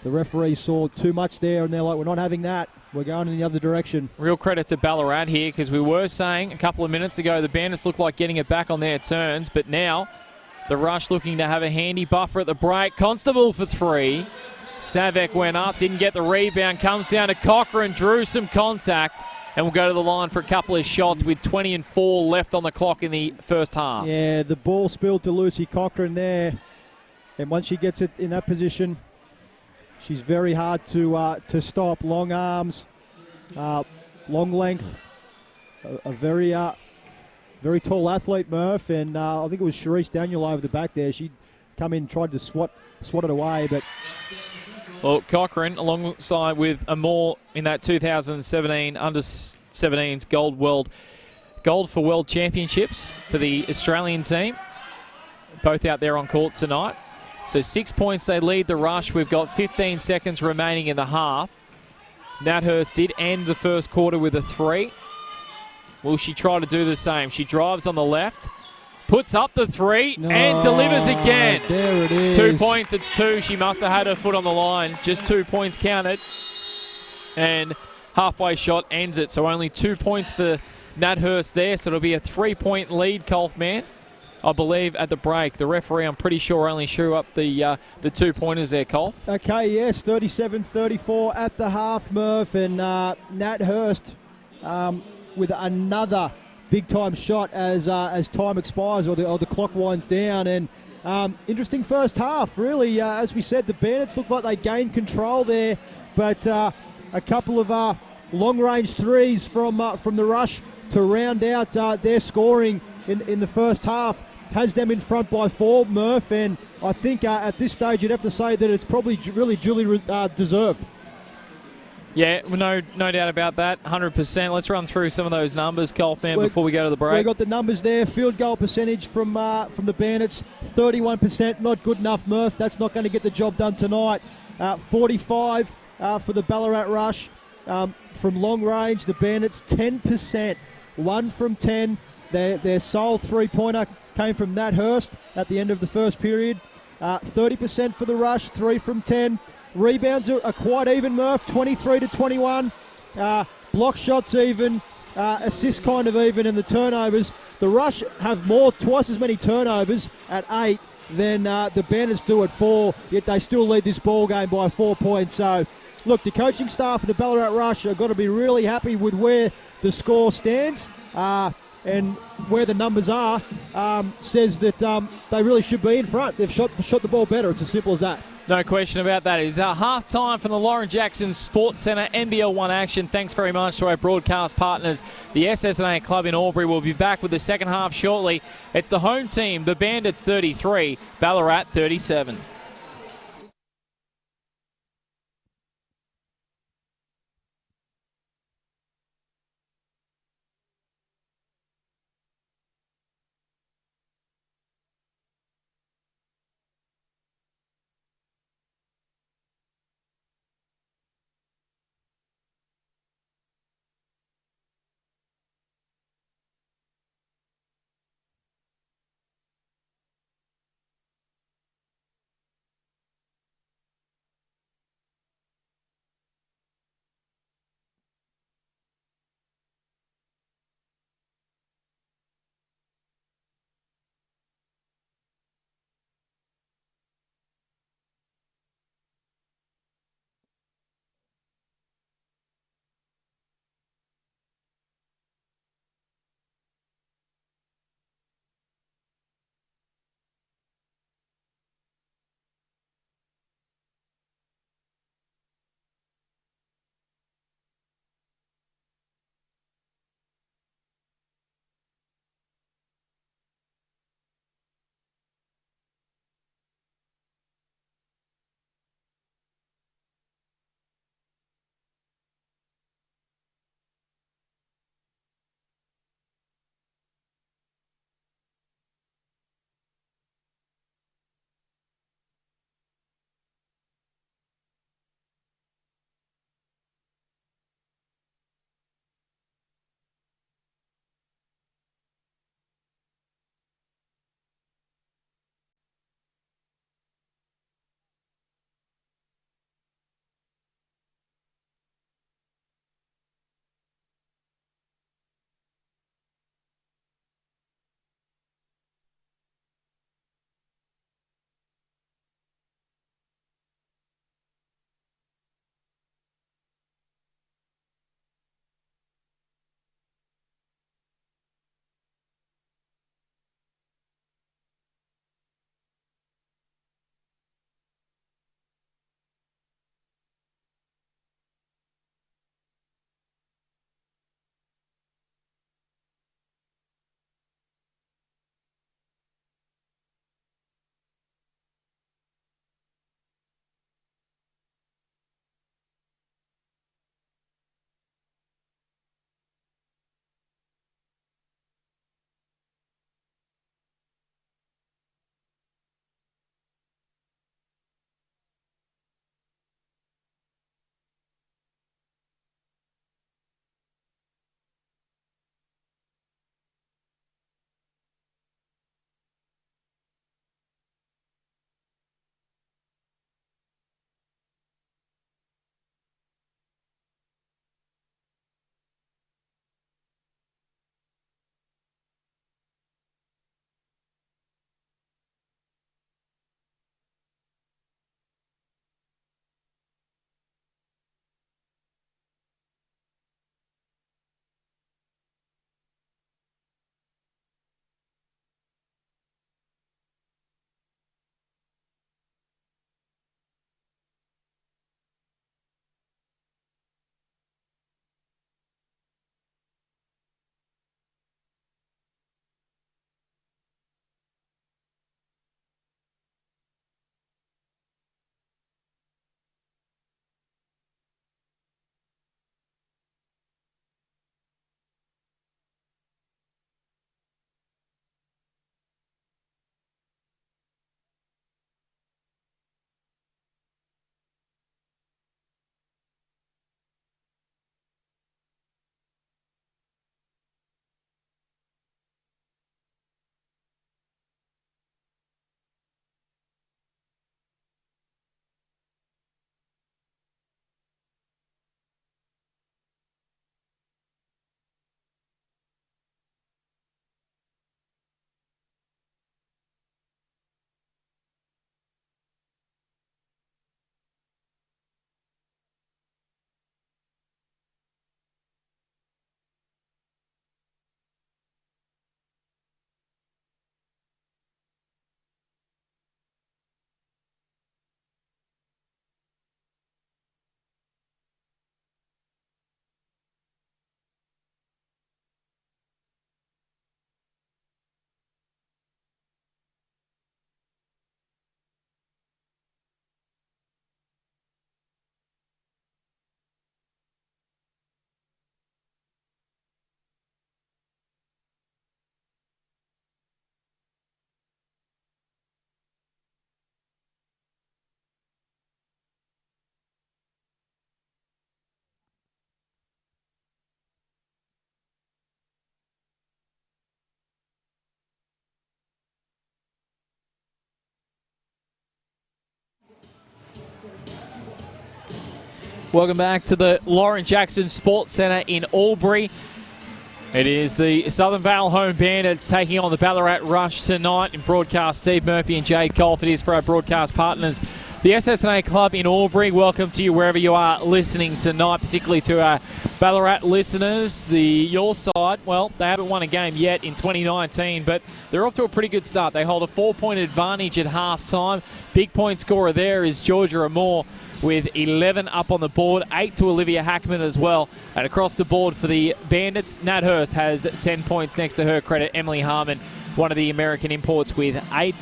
the referee saw too much there, and they're like, we're not having that. We're going in the other direction. Real credit to Ballarat here, because we were saying a couple of minutes ago the Bandits looked like getting it back on their turns, but now the Rush looking to have a handy buffer at the break. Constable for three. Savek went up, didn't get the rebound, comes down to Cochrane, drew some contact, and will go to the line for a couple of shots with 20 and 4 left on the clock in the first half. Yeah, the ball spilled to Lucy Cochrane there, and once she gets it in that position, she's very hard to stop. Long arms, long length, a very tall athlete, Murph, and I think it was Charisse Daniel over the back there. She'd come in, tried to swat it away, but... Well, Cochrane, alongside with Amor in that 2017 Under-17s Gold for World Championships for the Australian team. Both out there on court tonight. So 6 points, they lead the Rush. We've got 15 seconds remaining in the half. Nathurst did end the first quarter with a 3. Will she try to do the same? She drives on the left. Puts up the 3 and delivers again. There it is. 2 points, it's 2. She must have had her foot on the line. Just 2 points counted. And halfway shot ends it. So only 2 points for Nathurst there. So it'll be a 3-point lead, Colfman, I believe, at the break. The referee, I'm pretty sure, only threw up the 2 pointers there, Colf. Okay, yes, 37-34 at the half, Murph. And Nathurst with another big-time shot as time expires or the clock winds down. And interesting first half, really. As we said, the Bandits looked like they gained control there, but a couple of long-range threes from the Rush to round out their scoring in the first half has them in front by 4, Murph. And I think at this stage you'd have to say that it's probably really duly deserved. Yeah, no doubt about that, 100%. Let's run through some of those numbers, Colfman, before we go to the break. We've got the numbers there. Field goal percentage from the Bandits, 31%. Not good enough, Murph. That's not going to get the job done tonight. 45 for the Ballarat Rush. From long range, the Bandits, 10%. 1 from 10. Their sole three-pointer came from Nathurst at the end of the first period. 30% for the Rush, 3 from 10. Rebounds are quite even, Murph, 23 to 21. Block shots even, assists kind of even, and the turnovers. The Rush have twice as many turnovers at 8 than the Bandits do at 4, yet they still lead this ball game by 4 points. So, look, the coaching staff of the Ballarat Rush have got to be really happy with where the score stands. And where the numbers are, says that they really should be in front. They've shot the ball better. It's as simple as that. No question about that. It's half time from the Lauren Jackson Sports Centre NBL 1 action. Thanks very much to our broadcast partners, the SSNA Club in Albury. We'll be back with the second half shortly. It's the home team, the Bandits 33, Ballarat 37. Welcome back to the Lauren Jackson Sports Centre in Albury. It is the Southern Vale home Bandits taking on the Ballarat Rush tonight. In broadcast, Steve Murphy and Jade Kolf. It is for our broadcast partners, the SSNA Club in Albury. Welcome to you wherever you are listening tonight, particularly to our Ballarat listeners. Your side, well, they haven't won a game yet in 2019, but they're off to a pretty good start. They hold a 4-point advantage at half-time. Big point scorer there is Georgia Amore with 11 up on the board, 8 to Olivia Hackman as well. And across the board for the Bandits, Nat Hurst has 10 points next to her credit. Emily Harmon, one of the American imports, with 8.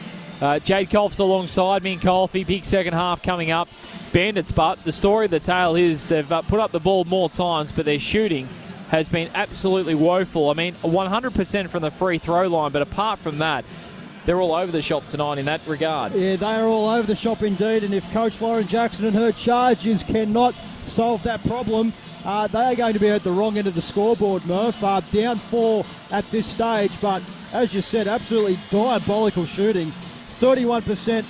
Jade Kolf's alongside me in Kolfie. Big second half coming up. Bandits, but the story of the tale is they've put up the ball more times, but their shooting has been absolutely woeful. I mean, 100% from the free throw line, but apart from that, they're all over the shop tonight in that regard. Yeah, they are all over the shop indeed, and if Coach Lauren Jackson and her charges cannot solve that problem, they are going to be at the wrong end of the scoreboard, Murph. Down 4 at this stage, but as you said, absolutely diabolical shooting. 31%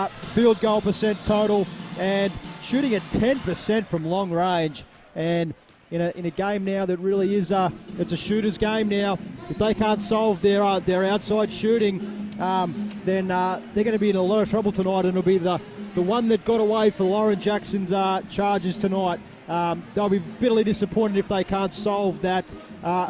field goal percent total, and shooting at 10% from long range. And in a game now that really is it's a shooter's game now. If they can't solve their outside shooting, then they're going to be in a lot of trouble tonight, and it'll be the one that got away for Lauren Jackson's charges tonight. They'll be bitterly disappointed if they can't solve that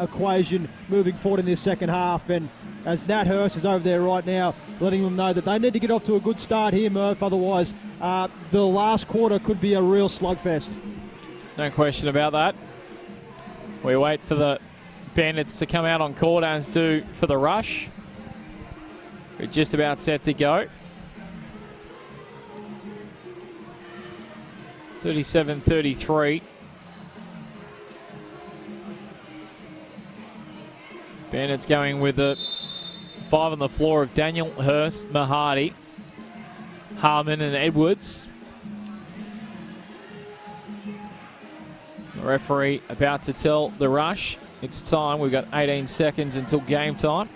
equation moving forward in this second half. And as Nat Hurst is over there right now, letting them know that they need to get off to a good start here, Murph. Otherwise, the last quarter could be a real slugfest. No question about that. We wait for the Bandits to come out on court, as do for the Rush. We're just about set to go. 37-33. Bandits going with a 5 on the floor of Daniel, Hurst, Mahadi, Harmon and Edwards. The referee about to tell the Rush it's time. We've got 18 seconds until game time.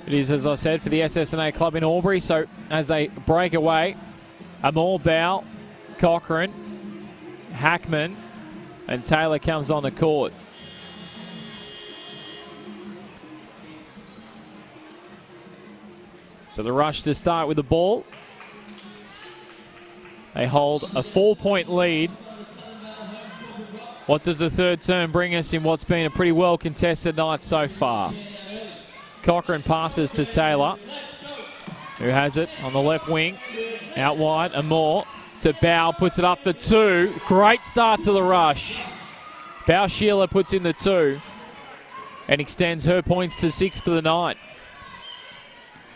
It is, as I said, for the SSNA Club in Albury. So as they break away, Amore, Bow, Cochrane, Hackman, and Taylor comes on the court. So the Rush to start with the ball. They hold a 4-point lead. What does the third term bring us in what's been a pretty well contested night so far? Cochrane passes to Taylor, who has it on the left wing. Out wide, Amore to Bow, puts it up for 2. Great start to the Rush. Bow Sheila puts in the 2 and extends her points to 6 for the night.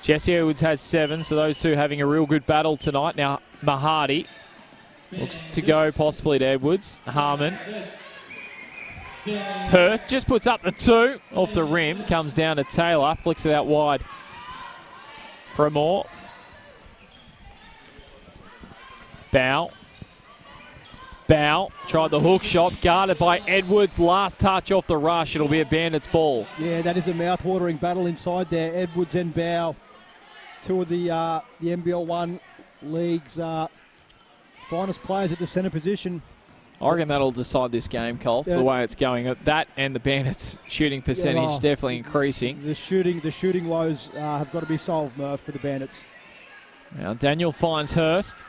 Jessie Edwards has 7, so those two having a real good battle tonight. Now Mahadi looks to go possibly to Edwards. Harmon. Hurst just puts up the 2 off the rim, comes down to Taylor, flicks it out wide for Amore. Bow tried the hook shot, guarded by Edwards. Last touch off the Rush. It'll be a Bandits ball. Yeah, that is a mouth-watering battle inside there. Edwards and Bow, two of the NBL 1 League's finest players at the centre position. I reckon that'll decide this game, Kolf, the way it's going. That and the Bandits' shooting percentage definitely increasing. The shooting woes have got to be solved, Murph, for the Bandits. Now Daniel finds Hurst.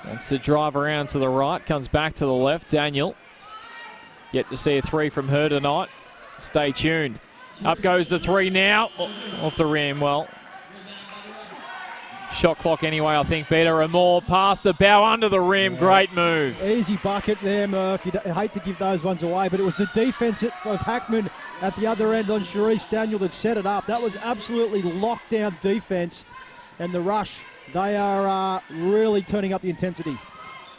Wants to drive around to the right, comes back to the left. Daniel, yet to see a 3 from her tonight. Stay tuned. Up goes the 3 now. Off the rim, well. Shot clock anyway, I think. Better Amore, pass the Bow under the rim. Yeah. Great move. Easy bucket there, Murph. You hate to give those ones away, but it was the defense of Hackman at the other end on Charisse Daniel that set it up. That was absolutely lockdown defense. And the Rush, they are really turning up the intensity.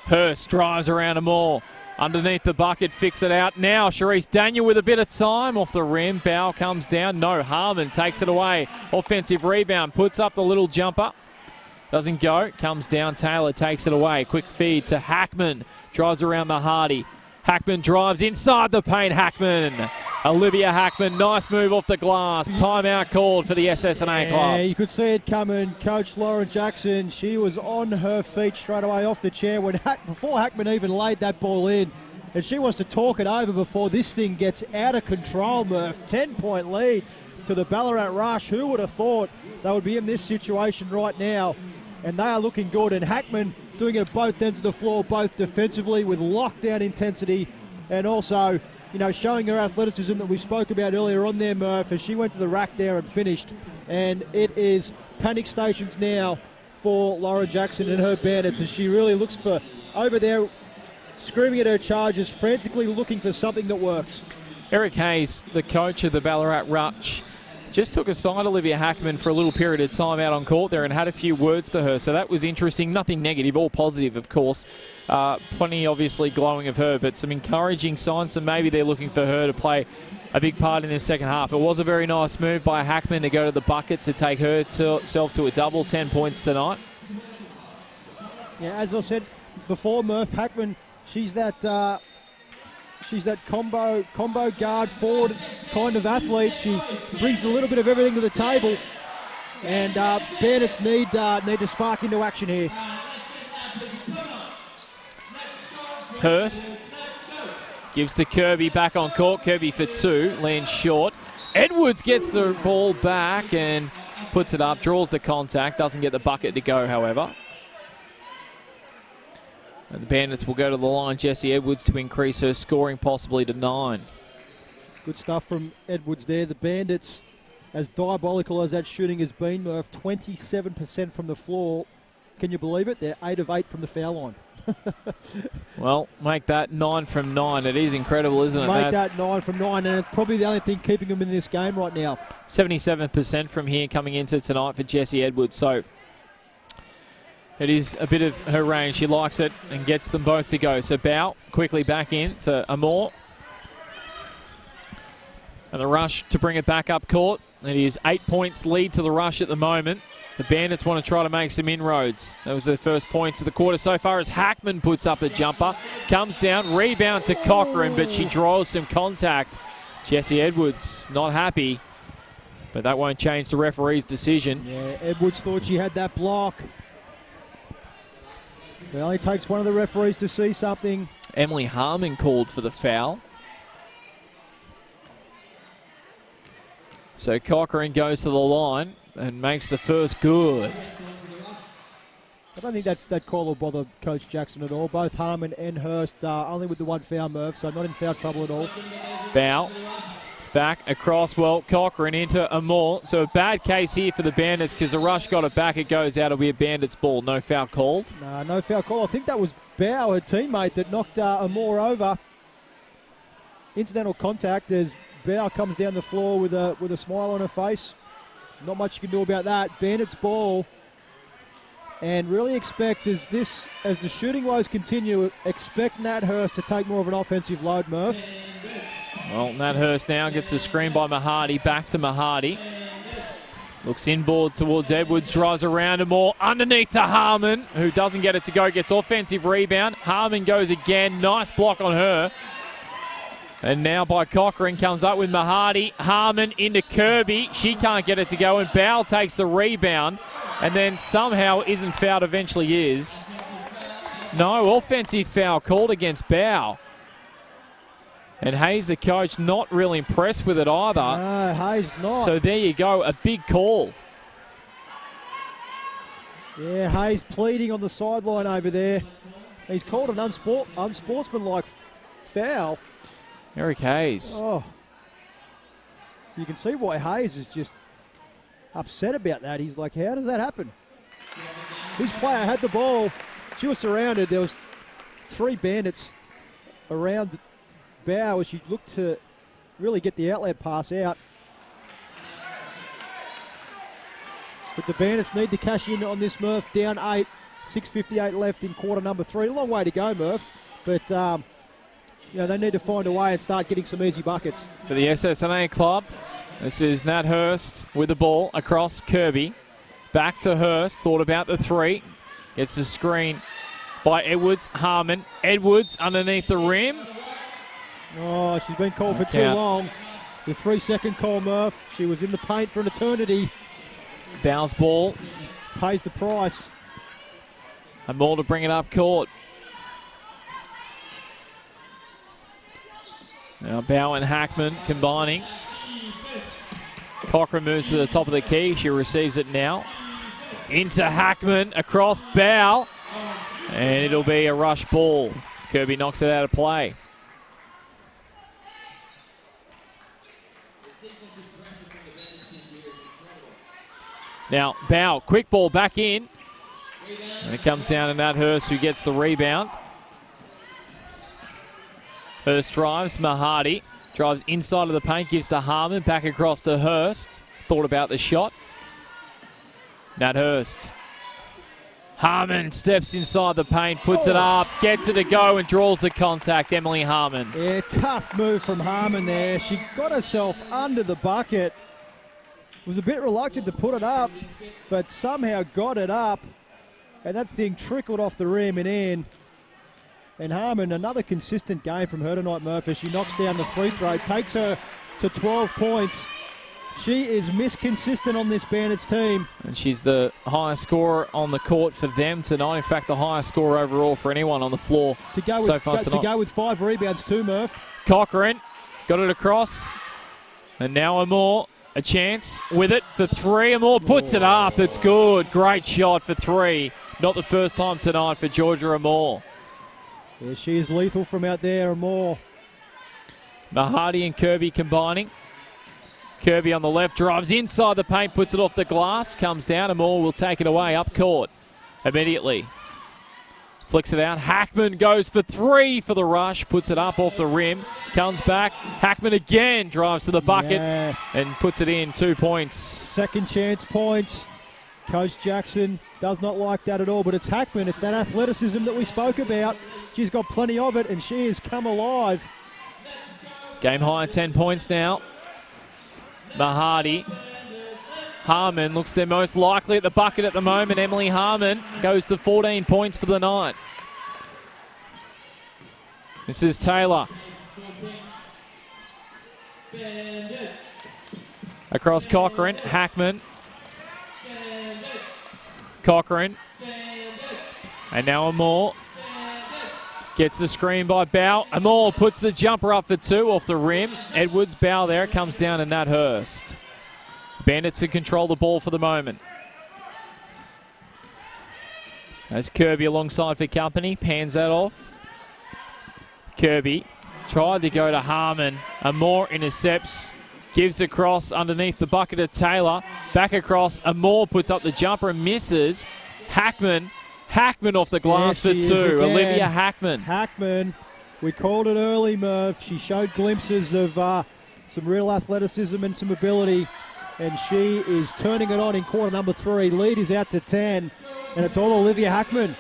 Hurst drives around Amore. Underneath the bucket, fix it out. Now Charisse Daniel with a bit of time off the rim. Bow comes down. No, Harmon takes it away. Offensive rebound, puts up the little jumper. Doesn't go, comes down, Taylor takes it away. Quick feed to Hackman, drives around Mahadi. Hackman drives inside the paint, Hackman. Olivia Hackman, nice move off the glass. Timeout called for the SSNA club. Yeah, you could see it coming. Coach Lauren Jackson, she was on her feet straight away off the chair before Hackman even laid that ball in. And she wants to talk it over before this thing gets out of control, Murph. 10-point lead to the Ballarat Rush. Who would have thought they would be in this situation right now? And they are looking good. And Hackman doing it at both ends of the floor, both defensively with lockdown intensity and also, you know, showing her athleticism that we spoke about earlier on there, Murph, as she went to the rack there and finished. And it is panic stations now for Laura Jackson and her Bandits as she really looks for over there, screaming at her charges, frantically looking for something that works. Eric Hayes, the coach of the Ballarat Rush, just took aside Olivia Hackman for a little period of time out on court there and had a few words to her. So that was interesting. Nothing negative, all positive, of course. Plenty, obviously, glowing of her, but some encouraging signs. So maybe they're looking for her to play a big part in this second half. It was a very nice move by Hackman to go to the bucket to take herself to a double, 10 points tonight. Yeah, as I said before, Murph, Hackman, she's that combo guard forward kind of athlete. She brings a little bit of everything to the table, and Bandits need to spark into action here. Hurst gives to Kirby back on court. Kirby for two, lands short. Edwards gets the ball back and puts it up, draws the contact, doesn't get the bucket to go, however. And the Bandits will go to the line. Jessie Edwards to increase her scoring possibly to 9. Good stuff from Edwards there. The Bandits, as diabolical as that shooting has been, Murph, 27% from the floor. Can you believe it? They're 8 of 8 from the foul line. Well, make that 9 from 9. It is incredible, isn't it? Make that 9 from 9, and it's probably the only thing keeping them in this game right now. 77% from here coming into tonight for Jessie Edwards. So it is a bit of her range. She likes it and gets them both to go. So Bow quickly back in to Amor. And the Rush to bring it back up court. It is 8 points lead to the Rush at the moment. The Bandits want to try to make some inroads. That was their first points of the quarter so far as Hackman puts up a jumper. Comes down, rebound to Cochrane, but she draws some contact. Jessie Edwards not happy, but that won't change the referee's decision. Yeah, Edwards thought she had that block. It only takes one of the referees to see something. Emily Harmon called for the foul. So Cochrane goes to the line and makes the first good. I don't think that call will bother Coach Jackson at all. Both Harmon and Hurst are only with the one foul, Murph, so not in foul trouble at all. Bow back across, well, Cochrane into Amor. So a bad case here for the Bandits because the Rush got it back. It goes out. It'll be a Bandits ball. No foul called. No foul call. I think that was Bow, her teammate, that knocked Amor over. Incidental contact as Bow comes down the floor with a smile on her face. Not much you can do about that. Bandits ball. And really expect, as the shooting woes continue, expect Nat Hurst to take more of an offensive load, Murph. Well, Nat Hurst now gets a screen by Mahadi. Back to Mahadi. Looks inboard towards Edwards. Drives around him more. Underneath to Harmon, who doesn't get it to go. Gets offensive rebound. Harmon goes again. Nice block on her. And now by Cochrane, comes up with Mahadi. Harmon into Kirby. She can't get it to go. And Bow takes the rebound. And then somehow isn't fouled, eventually is. No, offensive foul called against Bow. And Hayes, the coach, not really impressed with it either. No, Hayes not. So there you go, a big call. Yeah, Hayes pleading on the sideline over there. He's called an unsportsmanlike foul. Eric Hayes. Oh. So you can see why Hayes is just upset about that. He's like, how does that happen? His player had the ball. She was surrounded. There was 3 Bandits around Bow as she looked to really get the outlet pass out. But the Bandits need to cash in on this, Murph. Down 8, 6:58 left in quarter number 3. A long way to go, Murph. But, they need to find a way and start getting some easy buckets. For the SSNA club, this is Nat Hurst with the ball across Kirby. Back to Hurst, thought about the 3. Gets the screen by Edwards. Harmon. Edwards underneath the rim. Oh, she's been called for too long. The 3-second call, Murph. She was in the paint for an eternity. Bow's ball. Pays the price. And more to bring it up court. Now Bow and Hackman combining. Cochrane moves to the top of the key. She receives it now. Into Hackman, across Bow. And it'll be a rush ball. Kirby knocks it out of play. Now Bow, quick ball back in. And it comes down to Nat Hurst, who gets the rebound. Hurst drives, Mahadi drives inside of the paint, gives to Harmon, back across to Hurst. Thought about the shot. Nat Hurst. Harmon steps inside the paint, puts it up, gets it to go and draws the contact. Emily Harmon. Yeah, tough move from Harmon there. She got herself under the bucket. Was a bit reluctant to put it up, but somehow got it up. And that thing trickled off the rim and in. And Harmon, another consistent game from her tonight, Murphy. She knocks down the free throw, takes her to 12 points. She is misconsistent on this Bandits team. And she's the highest scorer on the court for them tonight. In fact, the highest scorer overall for anyone on the floor to go so with, far tonight. To go with 5 rebounds too, Murph. Cochrane got it across. And now Amor, a chance with it for 3. Amor puts it up. It's good. Great shot for 3. Not the first time tonight for Georgia Amor. Yeah, she is lethal from out there, Amor. Mahadi and Kirby combining. Kirby on the left, drives inside the paint, puts it off the glass, comes down, Amor will take it away up court immediately. Flicks it out, Hackman goes for 3 for the rush, puts it up off the rim, comes back, Hackman again drives to the bucket and puts it in, 2 points. Second chance points. Coach Jackson does not like that at all, but it's Hackman, it's that athleticism that we spoke about. She's got plenty of it and she has come alive. Game high, 10 points now. Mahadi. Harmon looks their most likely at the bucket at the moment. Emily Harmon goes to 14 points for the night. This is Taylor. Across Cochrane, Hackman. Cochrane. And now Amor. Gets the screen by Bow. Amor puts the jumper up for 2 off the rim. Edwards, Bow there. It comes down to Nat Hurst. Bandits to control the ball for the moment. As Kirby alongside for company. Pans that off. Kirby tried to go to Harmon. Amor intercepts. Gives across underneath the bucket of Taylor. Back across. Amor puts up the jumper and misses. Hackman off the glass for 2. Olivia Hackman. Hackman, we called it early, Murph. She showed glimpses of some real athleticism and some ability, and she is turning it on in quarter number 3. Lead is out to 10, and it's all Olivia Hackman.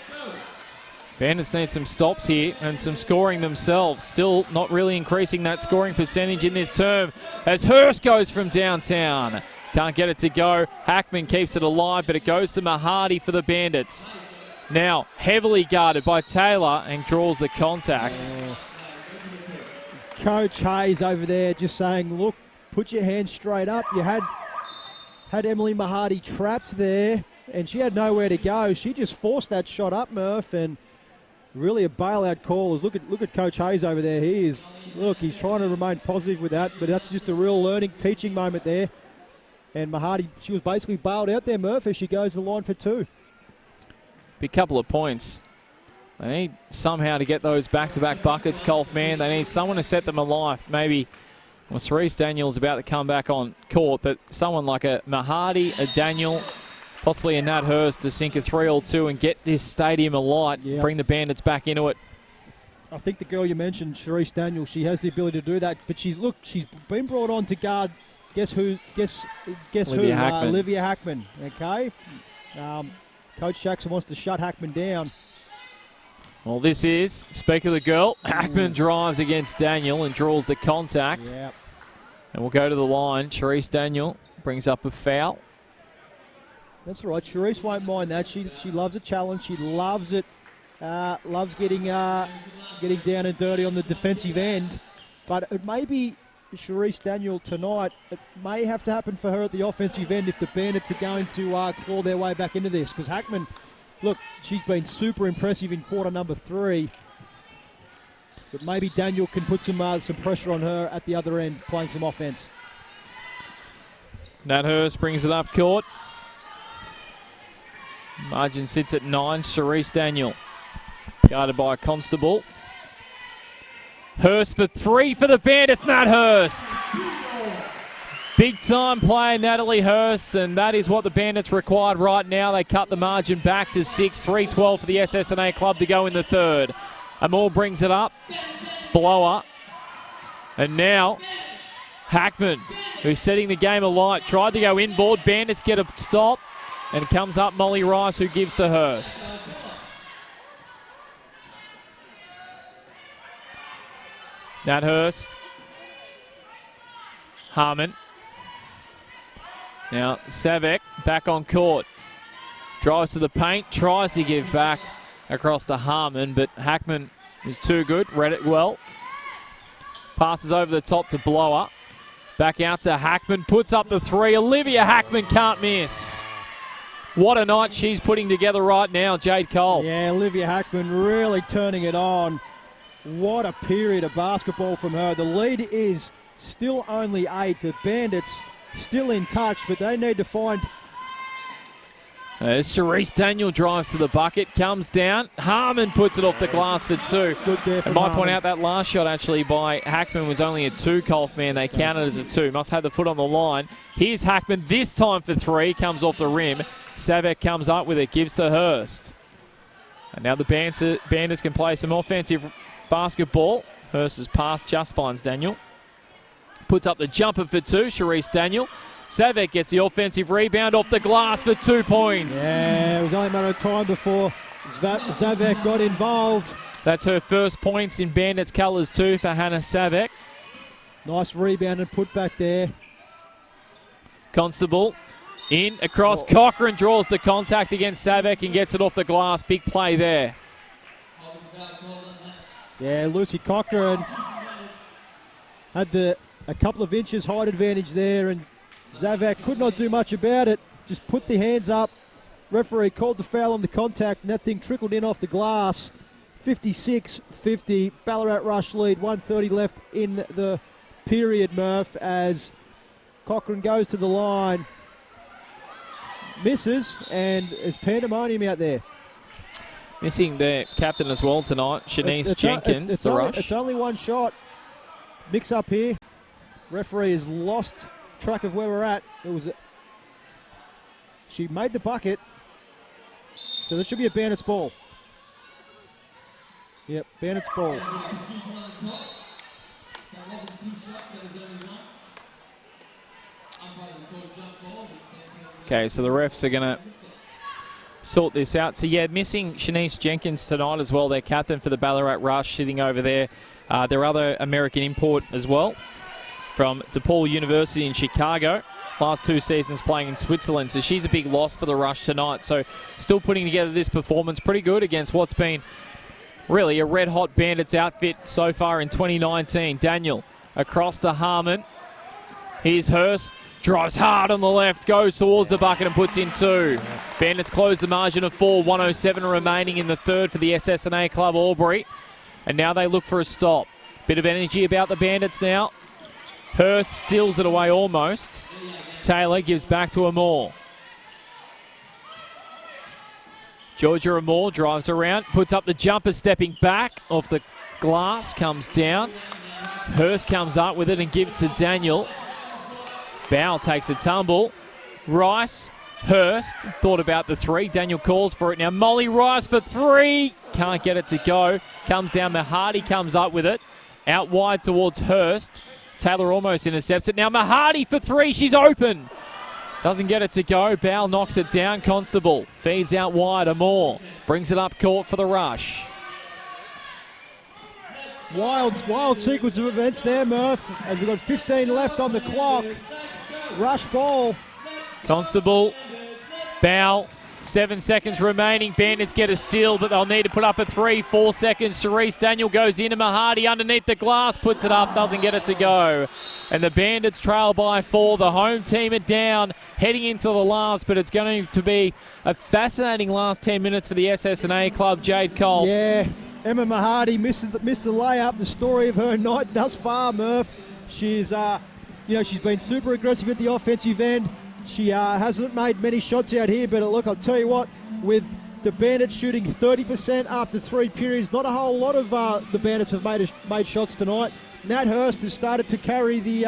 Bandits need some stops here and some scoring themselves. Still not really increasing that scoring percentage in this term as Hurst goes from downtown. Can't get it to go. Hackman keeps it alive, but it goes to Mahadi for the Bandits. Now heavily guarded by Taylor and draws the contact. Coach Hayes over there just saying, look, put your hands straight up. You had Emily Mahadi trapped there and she had nowhere to go. She just forced that shot up, Murph, and really a bailout call. Look at Coach Hayes over there. He's trying to remain positive with that, but that's just a real learning, teaching moment there. And Mahadi, she was basically bailed out there, Murph, as she goes to the line for 2. Big couple of points. They need somehow to get those back-to-back buckets, Kaufman. They need someone to set them alive. Maybe, well, Cerise Daniel's about to come back on court, but someone like a Mahadi, a Daniel, possibly a Nat Hurst to sink a 3 or 2 and get this stadium alight, bring the Bandits back into it. I think the girl you mentioned, Cerise Daniel, she has the ability to do that, but she's been brought on to guard, guess who? Olivia Hackman, okay? Coach Jackson wants to shut Hackman down. Well, this is, speak of the girl, Hackman drives against Daniel and draws the contact. Yep. And we'll go to the line. Cerise Daniel brings up a foul. That's right. Cerise won't mind that. She loves a challenge. She loves it. Loves getting down and dirty on the defensive end. But it may be Sharice Daniel tonight. It may have to happen for her at the offensive end if the Bandits are going to claw their way back into this, because Hackman, look, she's been super impressive in quarter number 3. But maybe Daniel can put some pressure on her at the other end, playing some offense. Nat Hurst brings it up court. Margin sits at 9. Sharice Daniel guarded by Constable. Hurst for 3 for the Bandits. Nat Hurst. Big time player Natalie Hurst, and that is what the Bandits required right now. They cut the margin back to 6. 3-12 for the SSNA club to go in the third. Amor brings it up. Blower. And now Hackman, who's setting the game alight, tried to go inboard. Bandits get a stop. And comes up Molly Rice, who gives to Hurst. Nat Hurst. Harmon. Now Savek back on court. Drives to the paint, tries to give back across to Harmon, but Hackman is too good, read it well. Passes over the top to Blower. Back out to Hackman, puts up the 3. Olivia Hackman can't miss. What a night she's putting together right now, Jade Cole. Yeah, Olivia Hackman really turning it on. What a period of basketball from her. The lead is still only 8. The Bandits still in touch, but they need to find... As Sharice Daniel drives to the bucket, comes down. Harmon puts it off the glass for 2. Good there from I might Harmon. point out that last shot actually by Hackman was only a 2, Kaufman. They counted as a 2. Must have the foot on the line. Here's Hackman this time for 3. Comes off the rim. Savek comes up with it, gives to Hurst. And now the Bandits can play some offensive basketball. Hurst has passed, just finds Daniel. Puts up the jumper for 2, Sharice Daniel. Savek gets the offensive rebound off the glass for 2 points. Yeah, it was only a matter of time before Savek got involved. That's her first points in Bandits colours too for Hannah Savek. Nice rebound and put back there. Constable in, across. Cochran draws the contact against Savek and gets it off the glass. Big play there. Yeah, Lucy Cochran had a couple of inches height advantage there, and Zavak could not do much about it. Just put the hands up. Referee called the foul on the contact, and that thing trickled in off the glass. 56-50. Ballarat Rush lead. 1:30 left in the period, Murph, as Cochran goes to the line. Misses, and there's pandemonium out there. Missing their captain as well tonight, Shanice Jenkins, the Rush. It's only one shot. Mix up here. Referee has lost track of where we're at. She made the bucket, so there should be a Bandits ball. Yep, Bandits ball. Okay, so the refs are going to sort this out. So, yeah, missing Shanice Jenkins tonight as well, their captain for the Ballarat Rush, sitting over there. Their other American import as well from DePaul University in Chicago. Last 2 seasons playing in Switzerland. So she's a big loss for the Rush tonight. So still putting together this performance pretty good against what's been really a red-hot Bandits outfit so far in 2019. Daniel across to Harmon. Here's Hurst. Drives hard on the left, goes towards the bucket and puts in 2. Bandits close the margin of 4. 107 remaining in the third for the SSNA club Albury. And now they look for a stop. Bit of energy about the Bandits now. Hurst steals it away almost. Taylor gives back to Amor. Georgia Amor drives around, puts up the jumper, stepping back off the glass, comes down. Hurst comes up with it and gives to Daniel. Bow takes a tumble. Rice, Hurst, thought about the 3. Daniel calls for it now. Molly Rice for 3. Can't get it to go. Comes down. Mahadi comes up with it. Out wide towards Hurst. Taylor almost intercepts it. Now Mahadi for 3. She's open. Doesn't get it to go. Bow knocks it down. Constable feeds out wide. Amor brings it up court for the Rush. Wild sequence of events there, Murph, as we've got 15 left on the clock. Rush ball. Constable, Bow, 7 seconds remaining. Bandits get a steal, but they'll need to put up a 3. 4 seconds. Sharice Daniel goes into Mahadi underneath the glass, puts it up, doesn't get it to go. And the Bandits trail by 4. The home team are down, heading into the last, but it's going to be a fascinating last 10 minutes for the SSNA club. Jade Cole. Yeah, Emma Mahadi missed the layup. The story of her night thus far, Murph. She's, she's been super aggressive at the offensive end. She hasn't made many shots out here, but look, I'll tell you what, with the Bandits shooting 30% after 3 periods, not a whole lot of the Bandits have made shots tonight. Nat Hurst has started to carry the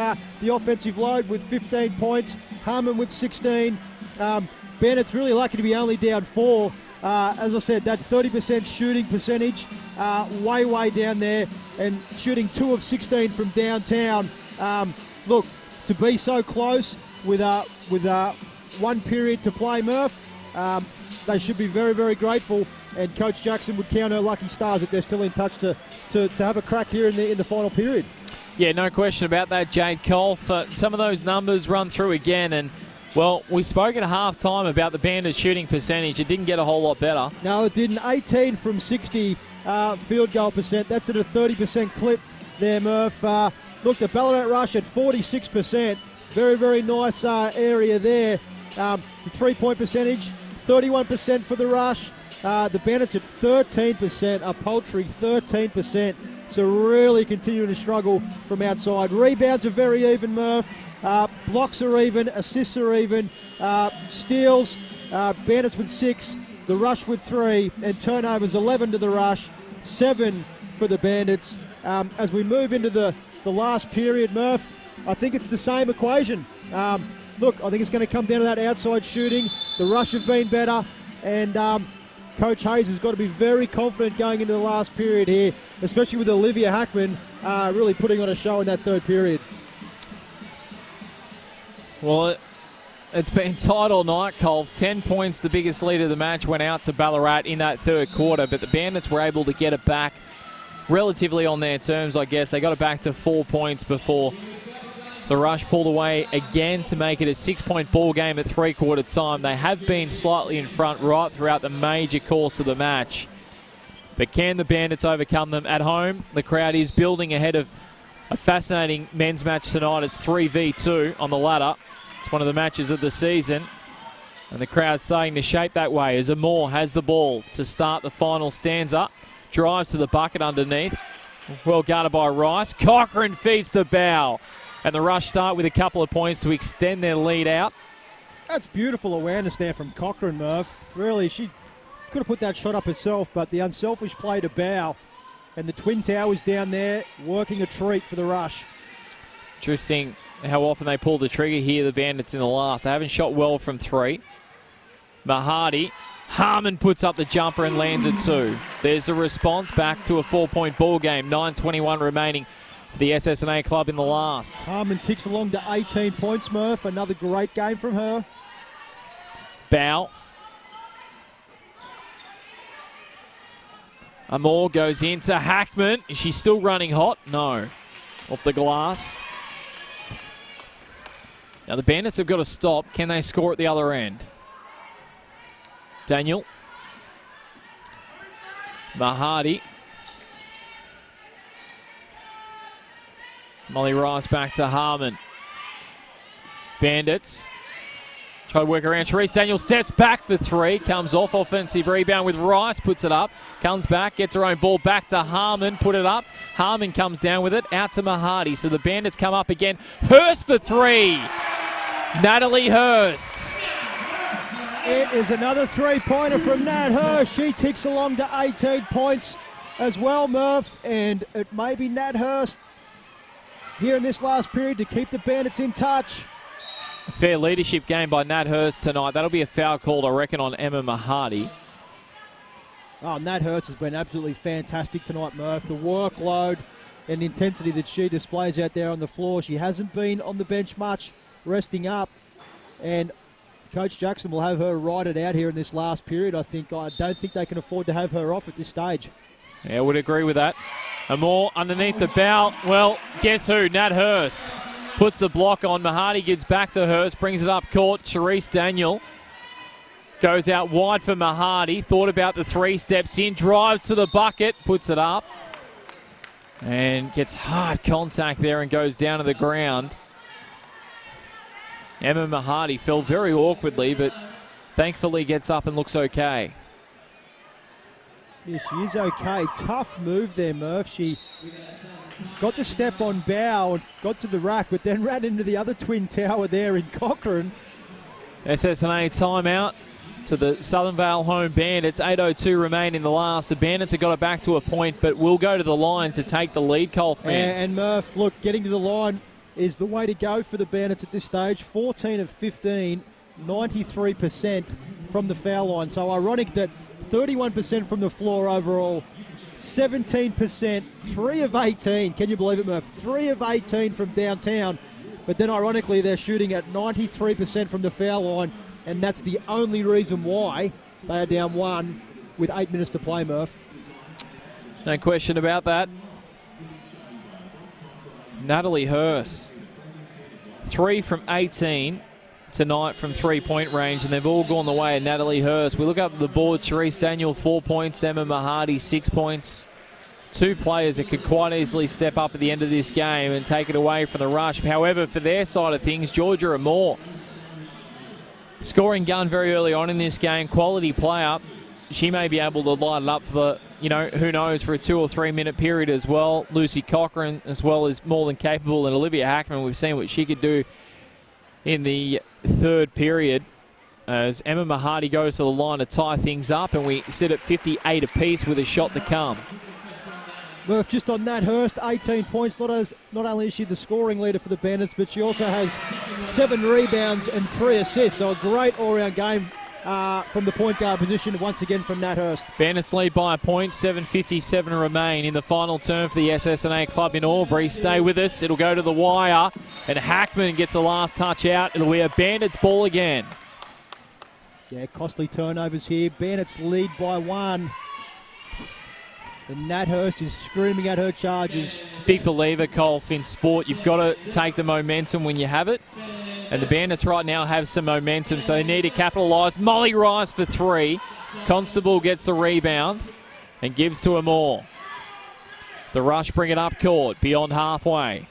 offensive load with 15 points, Harmon with 16. Bandits really lucky to be only down 4. As I said, that 30% shooting percentage, way down there, and shooting 2 of 16 from downtown. Look, to be so close with 1 period to play, Murph, they should be very grateful, and Coach Jackson would count her lucky stars if they're still in touch to have a crack here in the final period. Yeah, no question about that, Jade Kolf. Some of those numbers run through again, and well, we spoke at half-time about the Bandits shooting percentage. It didn't get a whole lot better. No, it didn't. 18 from 60 field goal percent. That's at a 30% clip there, Murph. Look, the Ballarat Rush at 46%. Very nice area there. The three-point percentage, 31% for the Rush. The Bandits at 13%, a paltry 13%. So really continuing to struggle from outside. Rebounds are very even, Murph. Blocks are even, assists are even. Steals, Bandits with 6, the Rush with 3, and turnovers 11 to the Rush, 7 for the Bandits. As we move into the last period, Murph, I think it's the same equation. Look, I think it's going to come down to that outside shooting. The Rush have been better, and Coach Hayes has got to be very confident going into the last period here, especially with Olivia Hackman really putting on a show in that third period. Well, it's been tight all night, Cole. 10 points, the biggest lead of the match, went out to Ballarat in that third quarter, but the Bandits were able to get it back relatively on their terms, I guess. They got it back to 4 points before the Rush pulled away again to make it a 6-point ball game at three-quarter time. They have been slightly in front right throughout the major course of the match. But can the Bandits overcome them at home? The crowd is building ahead of a fascinating men's match tonight. It's 3v2 on the ladder. It's one of the matches of the season. And the crowd's starting to shape that way as Amore has the ball to start the final stanza. Drives to the bucket underneath. Well guarded by Rice. Cochrane feeds to Bow. And the Rush start with a couple of points to extend their lead out. That's beautiful awareness there from Cochrane, Murph. Really, she could have put that shot up herself, but the unselfish play to Bow. And the Twin Towers down there working a treat for the Rush. Interesting how often they pull the trigger here, the Bandits in the last. They haven't shot well from 3. Mahadi. Harmon puts up the jumper and lands at 2. There's a response back to a 4-point ball game. 9:21 remaining for the SSNA club in the last. Harmon ticks along to 18 points, Murph. Another great game from her. Bow. Amore goes into Hackman. Is she still running hot? No. Off the glass. Now the Bandits have got to stop. Can they score at the other end? Daniel. Mahadi. Molly Rice back to Harmon. Bandits try to work around. Sharice Daniel steps back for 3. Comes off offensive rebound with Rice. Puts it up. Comes back. Gets her own ball back to Harmon. Put it up. Harmon comes down with it. Out to Mahadi. So the Bandits come up again. Hurst for 3. Natalie Hurst. It is another 3-pointer from Nat Hurst. She ticks along to 18 points as well, Murph. And it may be Nat Hurst here in this last period to keep the Bandits in touch. A fair leadership game by Nat Hurst tonight. That'll be a foul called, I reckon, on Emma Mahadi. Oh, Nat Hurst has been absolutely fantastic tonight, Murph. The workload and intensity that she displays out there on the floor. She hasn't been on the bench much, resting up. And Coach Jackson will have her ride it out here in this last period, I think. I don't think they can afford to have her off at this stage. Yeah, I would agree with that. Amore underneath the bow. Well, guess who? Nat Hurst puts the block on. Mahadi gives back to Hurst, brings it up court. Sharice Daniel Goes out wide for Mahadi. Thought about the three, steps in, drives to the bucket, puts it up. And gets hard contact there and goes down to the ground. Emma Mahadi fell very awkwardly, but thankfully gets up and looks okay. Yeah, she is okay. Tough move there, Murph. She got the step on Bow and got to the rack, but then ran into the other twin tower there in Cochrane. SSNA timeout to the Southern Vale home Bandits. 8:02 remain in the last. The Bandits have got it back to a point, but will go to the line to take the lead, Colfman. And Murph, look, getting to the line is the way to go for the Bandits at this stage. 14 of 15, 93% from the foul line. So ironic that 31% from the floor overall, 17%, 3 of 18. Can you believe it, Murph? 3 of 18 from downtown. But then ironically, they're shooting at 93% from the foul line, and that's the only reason why they are down 1 with 8 minutes to play, Murph. No question about that. Natalie Hurst, 3 from 18 tonight from three-point range, and they've all gone the way of Natalie Hurst. We look up the board. Charisse Daniel, 4 points. Emma Mahadi, 6 points. 2 players that could quite easily step up at the end of this game and take it away from the rush. However, for their side of things, Georgia Amore, scoring gun very early on in this game, quality player. She may be able to light it up for, who knows, for a 2 or 3 minute period as well. Lucy Cochrane as well is more than capable, and Olivia Hackman, we've seen what she could do in the third period as Emma Mahadi goes to the line to tie things up, and we sit at 58 apiece with a shot to come. Murph, just on that, Hurst, 18 points. Not only is she the scoring leader for the Bandits, but she also has 7 rebounds and 3 assists. So a great all-round game from the point guard position once again from Nat Hurst. Bandits lead by a point, 7:57 remain in the final term for the SSNA club in Albury. Stay with us, it'll go to the wire, and Hackman gets a last touch out. It'll be a Bandits ball again. Yeah, costly turnovers here. Bandits lead by 1. And Nat Hurst is screaming at her charges. Big believer, Colf, in sport. You've got to take the momentum when you have it. And the Bandits right now have some momentum, so they need to capitalise. Molly Rice for 3. Constable gets the rebound and gives to Amore. The rush bring it up court, beyond halfway.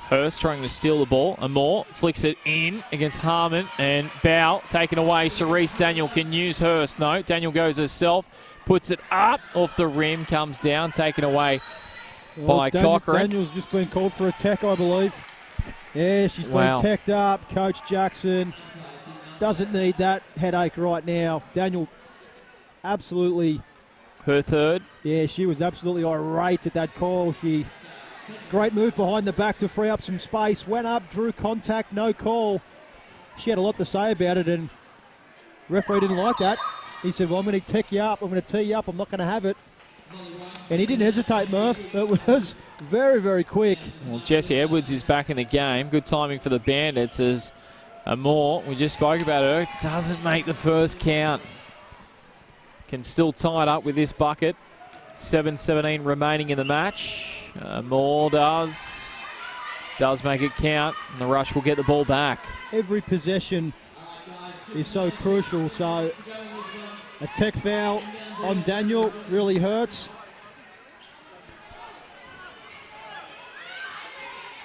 Hurst trying to steal the ball. Amore flicks it in against Harmon, and Bow taken away. Charisse Daniel can use Hurst. No, Daniel goes herself. Puts it up off the rim, comes down, taken away by Cochrane. Daniel's just been called for a tech, I believe. Yeah, she's been teched up. Coach Jackson doesn't need that headache right now. Daniel, absolutely. Her third. Yeah, she was absolutely irate at that call. Great move behind the back to free up some space. Went up, drew contact, no call. She had a lot to say about it, and referee didn't like that. He said, well, I'm going to tech you up. I'm going to tee you up. I'm not going to have it. And he didn't hesitate, Murph. It was very, very quick. Well, Jessie Edwards is back in the game. Good timing for the Bandits as Amore, we just spoke about her, doesn't make the first count. Can still tie it up with this bucket. 7:17 remaining in the match. Amore does make it count, and the Rush will get the ball back. Every possession is so crucial, so a tech foul on Daniel really hurts.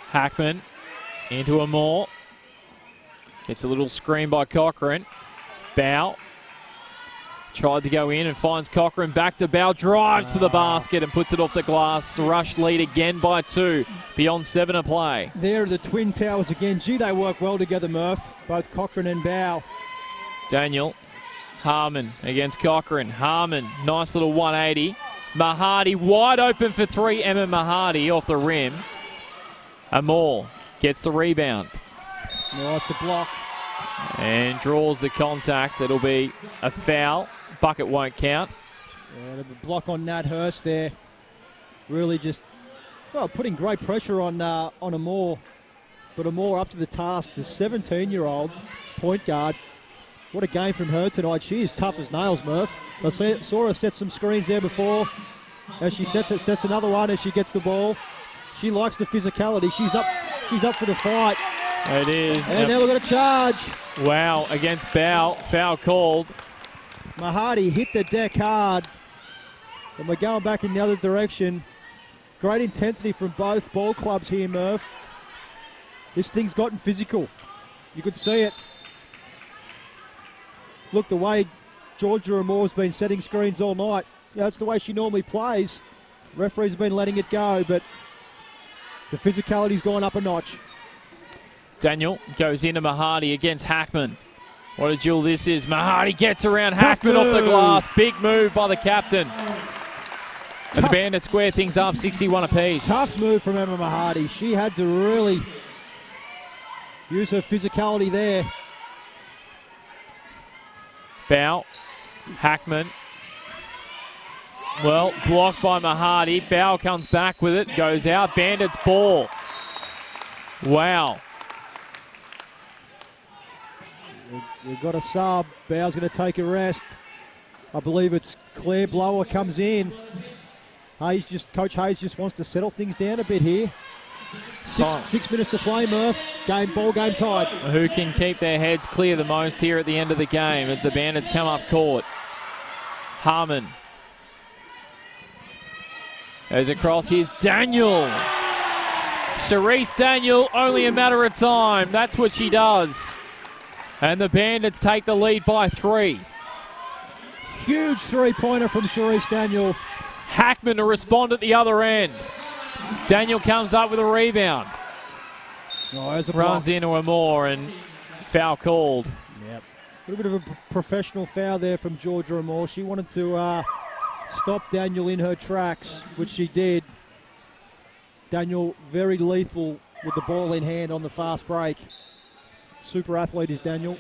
Hackman into Amore. Gets a little screen by Cochrane. Bow tried to go in and finds Cochrane. Back to Bow. Drives to the basket and puts it off the glass. Rush lead again by 2. Beyond 7 to play. There are the Twin Towers again. Gee, they work well together, Murph. Both Cochrane and Bow. Daniel. Harmon against Cochrane. Harmon, nice little 180. Mahadi wide open for 3. Emma Mahadi off the rim. Amore gets the rebound. Oh, it's a block. And draws the contact. It'll be a foul. Bucket won't count. Yeah, the block on Nat Hurst there. Really just, putting great pressure on Amore. But Amore up to the task. The 17-year-old point guard. What a game from her tonight. She is tough as nails, Murph. I saw her set some screens there before. As she sets another one as she gets the ball. She likes the physicality. She's up for the fight. It is. And now we've got a charge. Wow, against Bow. Foul called. Mahadi hit the deck hard. And we're going back in the other direction. Great intensity from both ball clubs here, Murph. This thing's gotten physical. You could see it. Look, the way Georgia Amore's been setting screens all night, that's the way she normally plays. Referees have been letting it go, but the physicality's gone up a notch. Daniel goes into Mahadi against Hackman. What a duel this is. Mahadi gets around Hackman off the glass. Big move by the captain. And the Bandits square things up, 61 apiece. Tough move from Emma Mahadi. She had to really use her physicality there. Bow. Hackman. Well, blocked by Mahadi. Bow comes back with it. Goes out. Bandits ball. Wow. We've got a sub. Bow's going to take a rest. I believe it's Claire Blower comes in. Coach Hayes just wants to settle things down a bit here. Six minutes to play, Murph. Ball game tied. Who can keep their heads clear the most here at the end of the game as the Bandits come up court? Harmon. Goes across. Here's Daniel. Cerise Daniel, only a matter of time. That's what she does. And the Bandits take the lead by 3. Huge three-pointer from Cerise Daniel. Hackman to respond at the other end. Daniel comes up with a rebound. Runs into Amore and foul called. Yep. A little bit of a professional foul there from Georgia Amore. She wanted to stop Daniel in her tracks, which she did. Daniel very lethal with the ball in hand on the fast break. Super athlete is Daniel.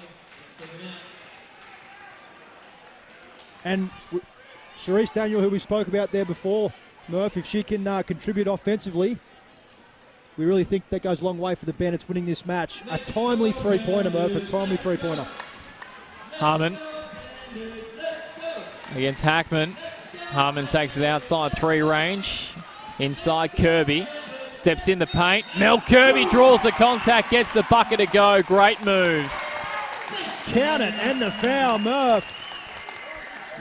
And Cerise Daniel, who we spoke about there before, Murph, if she can contribute offensively, we really think that goes a long way for the Bandits winning this match. A timely three-pointer, Murph, a timely three-pointer. Harmon against Hackman. Harmon takes it outside 3 range. Inside Kirby. Steps in the paint. Mel Kirby draws the contact, gets the bucket to go. Great move. Count it, and the foul, Murph.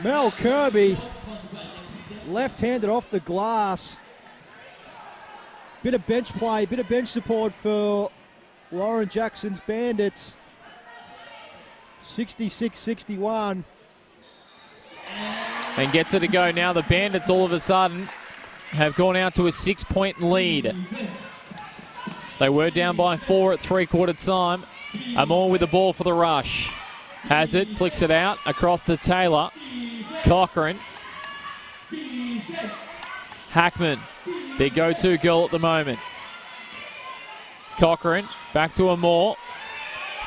Mel Kirby, left-handed off the glass. Bit of bench play, bit of bench support for Lauren Jackson's Bandits. 66-61. And gets it to go now. The Bandits all of a sudden have gone out to a 6-point lead. They were down by 4 at three-quarter time. Amore with the ball for the rush. Has it, flicks it out, across to Taylor. Cochran. Hackman, their go-to girl at the moment. Cochran, back to Amore.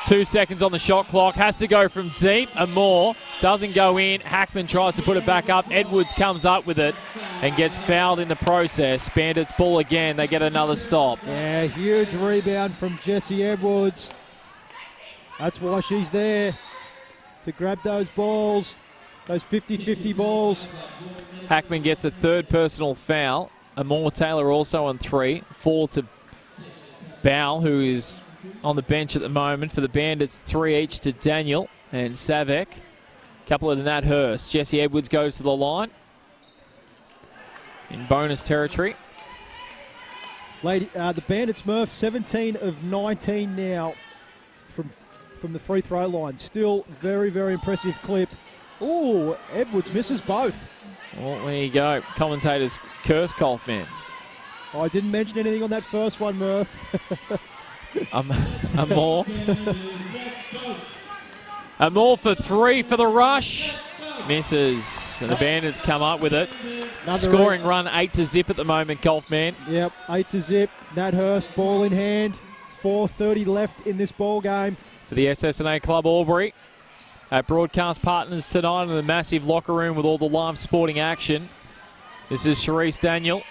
2 seconds on the shot clock, has to go from deep. Amore doesn't go in. Hackman tries to put it back up. Edwards comes up with it and gets fouled in the process. Bandits ball again, they get another stop. Yeah, huge rebound from Jessie Edwards. That's why she's there, to grab those balls, those 50-50 balls. Hackman gets a 3rd personal foul. Amore Taylor also on 3. 4 to Bow, who is on the bench at the moment for the Bandits. 3 each to Daniel and Savek. Couple of Nat Hurst. Jessie Edwards goes to the line in bonus territory. The Bandits, Murph, 17 of 19 now from the free throw line. Still very, very impressive clip. Ooh, Edwards misses both. Well, there you go. Commentators curse Kaufman. I didn't mention anything on that first one, Murph. Amore. Amore for 3 for the rush. Misses. And the Bandits come up with it. Scoring run 8-0 at the moment, Golfman. Yep, 8-0. Nat Hurst, ball in hand. 4:30 left in this ball game. For the SSNA Club Albury. Our broadcast partners tonight in the massive locker room with all the live sporting action. This is Cerise Daniel.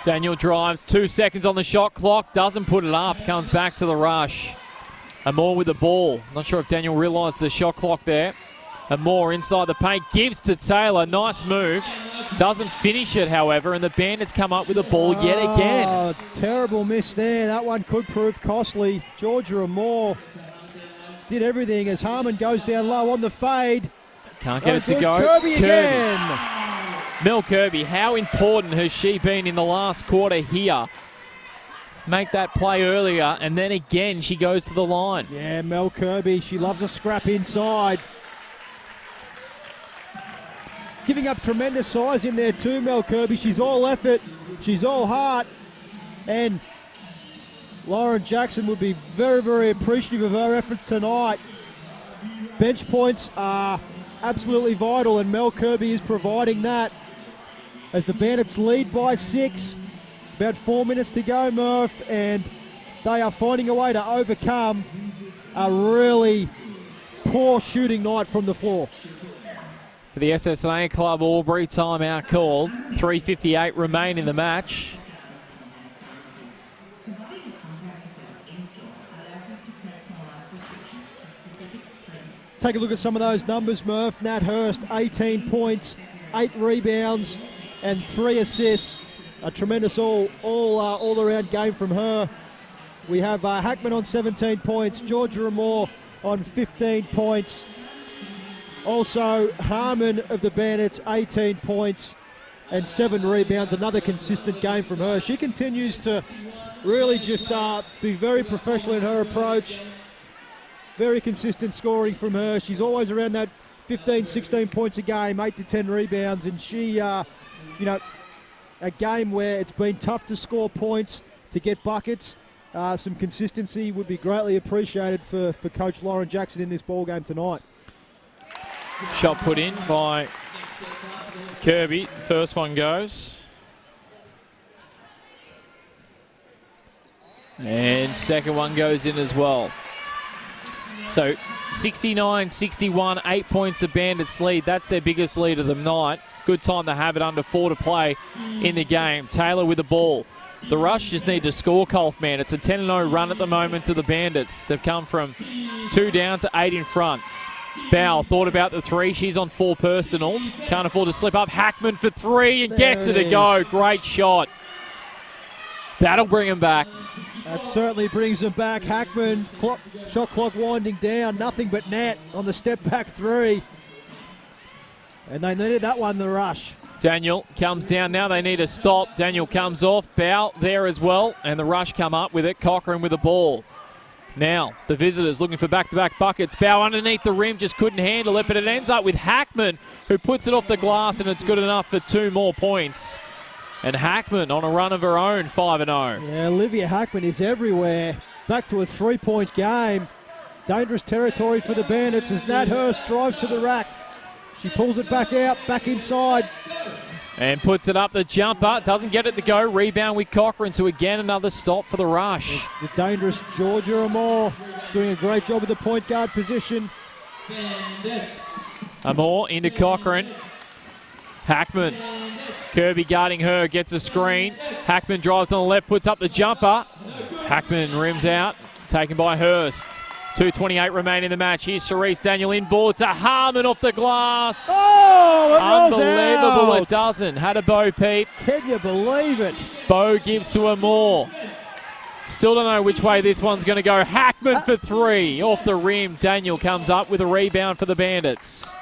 Daniel drives, 2 seconds on the shot clock, doesn't put it up, comes back to the rush. Amore with the ball. Not sure if Daniel realised the shot clock there. Amore inside the paint, gives to Taylor, nice move. Doesn't finish it, however, and the Bandits come up with a ball yet again. Terrible miss there. That one could prove costly. Georgia Moore did everything as Harmon goes down low on the fade. Can't get it to go. Kirby again. Mel Kirby, how important has she been in the last quarter here? Make that play earlier, and then again she goes to the line. Yeah, Mel Kirby, she loves a scrap inside. Giving up tremendous size in there too, Mel Kirby. She's all effort, she's all heart, and Lauren Jackson would be very, very appreciative of her efforts tonight. Bench points are absolutely vital, and Mel Kirby is providing that. As the Bandits lead by 6, about 4 minutes to go, Murph, and they are finding a way to overcome a really poor shooting night from the floor. For the SSNA Club, Albury, timeout called. 3:58 remain in the match. Take a look at some of those numbers, Murph. Nat Hurst, 18 points, 8 rebounds, and 3 assists. A tremendous all-around game from her. We have Hackman on 17 points, Georgia Moore on 15 points. Also, Harmon of the Bandits, 18 points and 7 rebounds. Another consistent game from her. She continues to really just be very professional in her approach. Very consistent scoring from her. She's always around that 15, 16 points a game, 8 to 10 rebounds. And she, a game where it's been tough to score points, to get buckets. Some consistency would be greatly appreciated for Coach Lauren Jackson in this ball game tonight. Shot put in by Kirby. First one goes. And second one goes in as well. So 69-61, 8 points the Bandits lead. That's their biggest lead of the night. Good time to have it under 4 to play in the game. Taylor with the ball. The Rush just need to score, Kaufman. It's a 10-0 run at the moment to the Bandits. They've come from 2 down to 8 in front. Bow thought about the 3. She's on 4 personals. Can't afford to slip up. Hackman for 3 and gets it to go. Great shot. That'll bring him back. That certainly brings them back. Hackman, shot clock winding down. Nothing but Nat on the step back 3. And they needed that one, the Rush. Daniel comes down now. They need a stop. Daniel comes off. Bow there as well. And the Rush come up with it. Cochrane with the ball. Now, the Visitors looking for back-to-back buckets. Bow underneath the rim, just couldn't handle it, but it ends up with Hackman, who puts it off the glass, and it's good enough for 2 more points. And Hackman on a run of her own, 5-0. Yeah, Olivia Hackman is everywhere. Back to a 3-point game. Dangerous territory for the Bandits as Nat Hurst drives to the rack. She pulls it back out, back inside. And puts it up the jumper. Doesn't get it to go. Rebound with Cochrane. So again, another stop for the Rush. The dangerous Georgia Amore doing a great job with the point guard position. Amore into Cochrane. Hackman. Kirby guarding her. Gets a screen. Hackman drives on the left. Puts up the jumper. Hackman rims out. Taken by Hurst. 2:28 remain in the match. Here's Cerise Daniel inboard to Harmon off the glass. Oh, it rolls unbelievable. out. It doesn't. Had a Bo peep. Can you believe it? Bo gives to Amore. Still don't know which way this one's going to go. Hackman for 3. Off the rim. Daniel comes up with a rebound for the Bandits.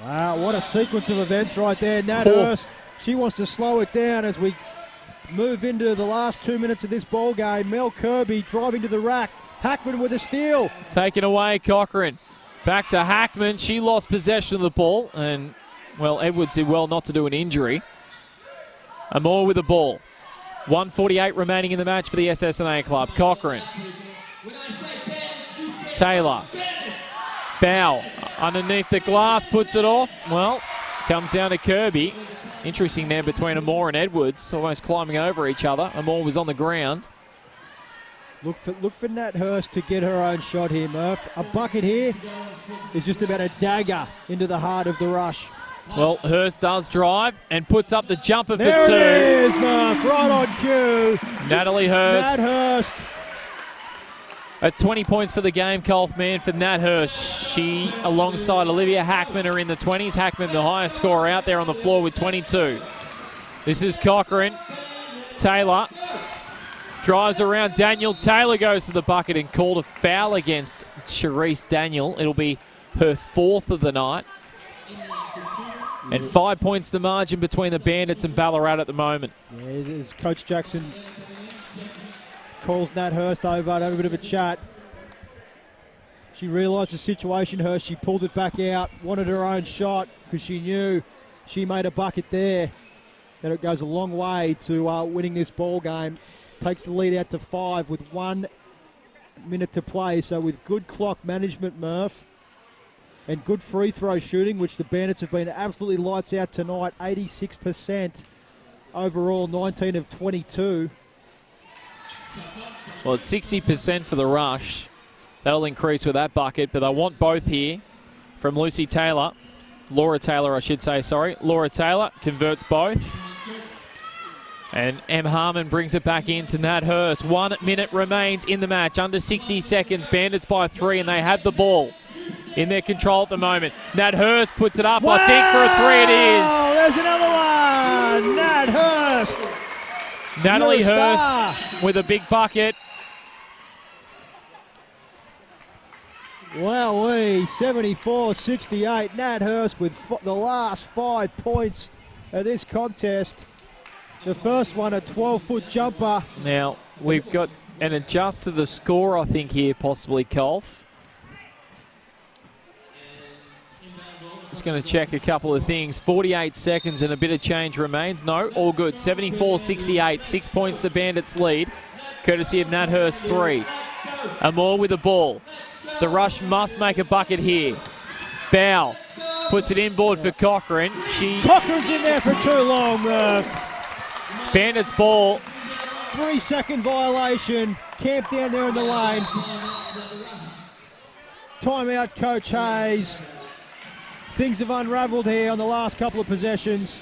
Wow, what a sequence of events right there. Nat Hurst, she wants to slow it down as we move into the last 2 minutes of this ball game. Mel Kirby driving to the rack. Hackman with a steal. Taken away, Cochrane. Back to Hackman. She lost possession of the ball. And, well, Edwards did well not to do an injury. Amore with the ball. 1:48 remaining in the match for the SSNA Club. Cochrane. Taylor. Bow. Underneath the glass. Puts it off. Well, comes down to Kirby. Interesting there between Amore and Edwards. Almost climbing over each other. Amore was on the ground. Look for Nat Hurst to get her own shot here, Murph. A bucket here is just about a dagger into the heart of the Rush. Well, Hurst does drive and puts up the jumper there for 2. There it is, Murph, right on cue. Natalie Hurst. Nat Hurst. At 20 points for the game, Kaufman for Nat Hurst. She, alongside Olivia Hackman, are in the 20s. Hackman, the highest scorer out there on the floor with 22. This is Cochrane. Taylor drives around. Daniel Taylor goes to the bucket and called a foul against Charisse Daniel. It'll be her 4th of the night. And 5 points the margin between the Bandits and Ballarat at the moment. Yeah, it is. Coach Jackson calls Nat Hurst over to have a bit of a chat. She realised the situation, Hurst. She pulled it back out, wanted her own shot because she knew she made a bucket there. And it goes a long way to winning this ball game. Takes the lead out to 5 with 1 minute to play. So with good clock management, Murph, and good free throw shooting, which the Bandits have been absolutely lights out tonight, 86% overall, 19 of 22. Well, it's 60% for the rush. That'll increase with that bucket, but I want both here from Lucy Taylor. Laura Taylor, I should say, sorry. Laura Taylor converts both. And M. Harmon brings it back into Nat Hurst. 1 minute remains in the match, under 60 seconds. Bandits by 3, and they have the ball in their control at the moment. Nat Hurst puts it up, wow! I think, for a 3 it is. There's another one! Nat Hurst! Natalie Hurst with a big bucket. Wowee, 74-68. Nat Hurst with the last 5 points of this contest. The first one, a 12-foot jumper. Now, we've got an adjust to the score, I think, here, possibly, Colf. Just going to check a couple of things. 48 seconds and a bit of change remains. No, all good. 74-68. 6 points the Bandits lead, courtesy of Nat Hurst 3. Amore with the ball. The rush must make a bucket here. Bow puts it inboard for Cochrane. Cochrane's in there for too long, Murph. Bandits ball. 3-second violation. Camp down there in the lane. Timeout, Coach Hayes. Things have unravelled here on the last couple of possessions.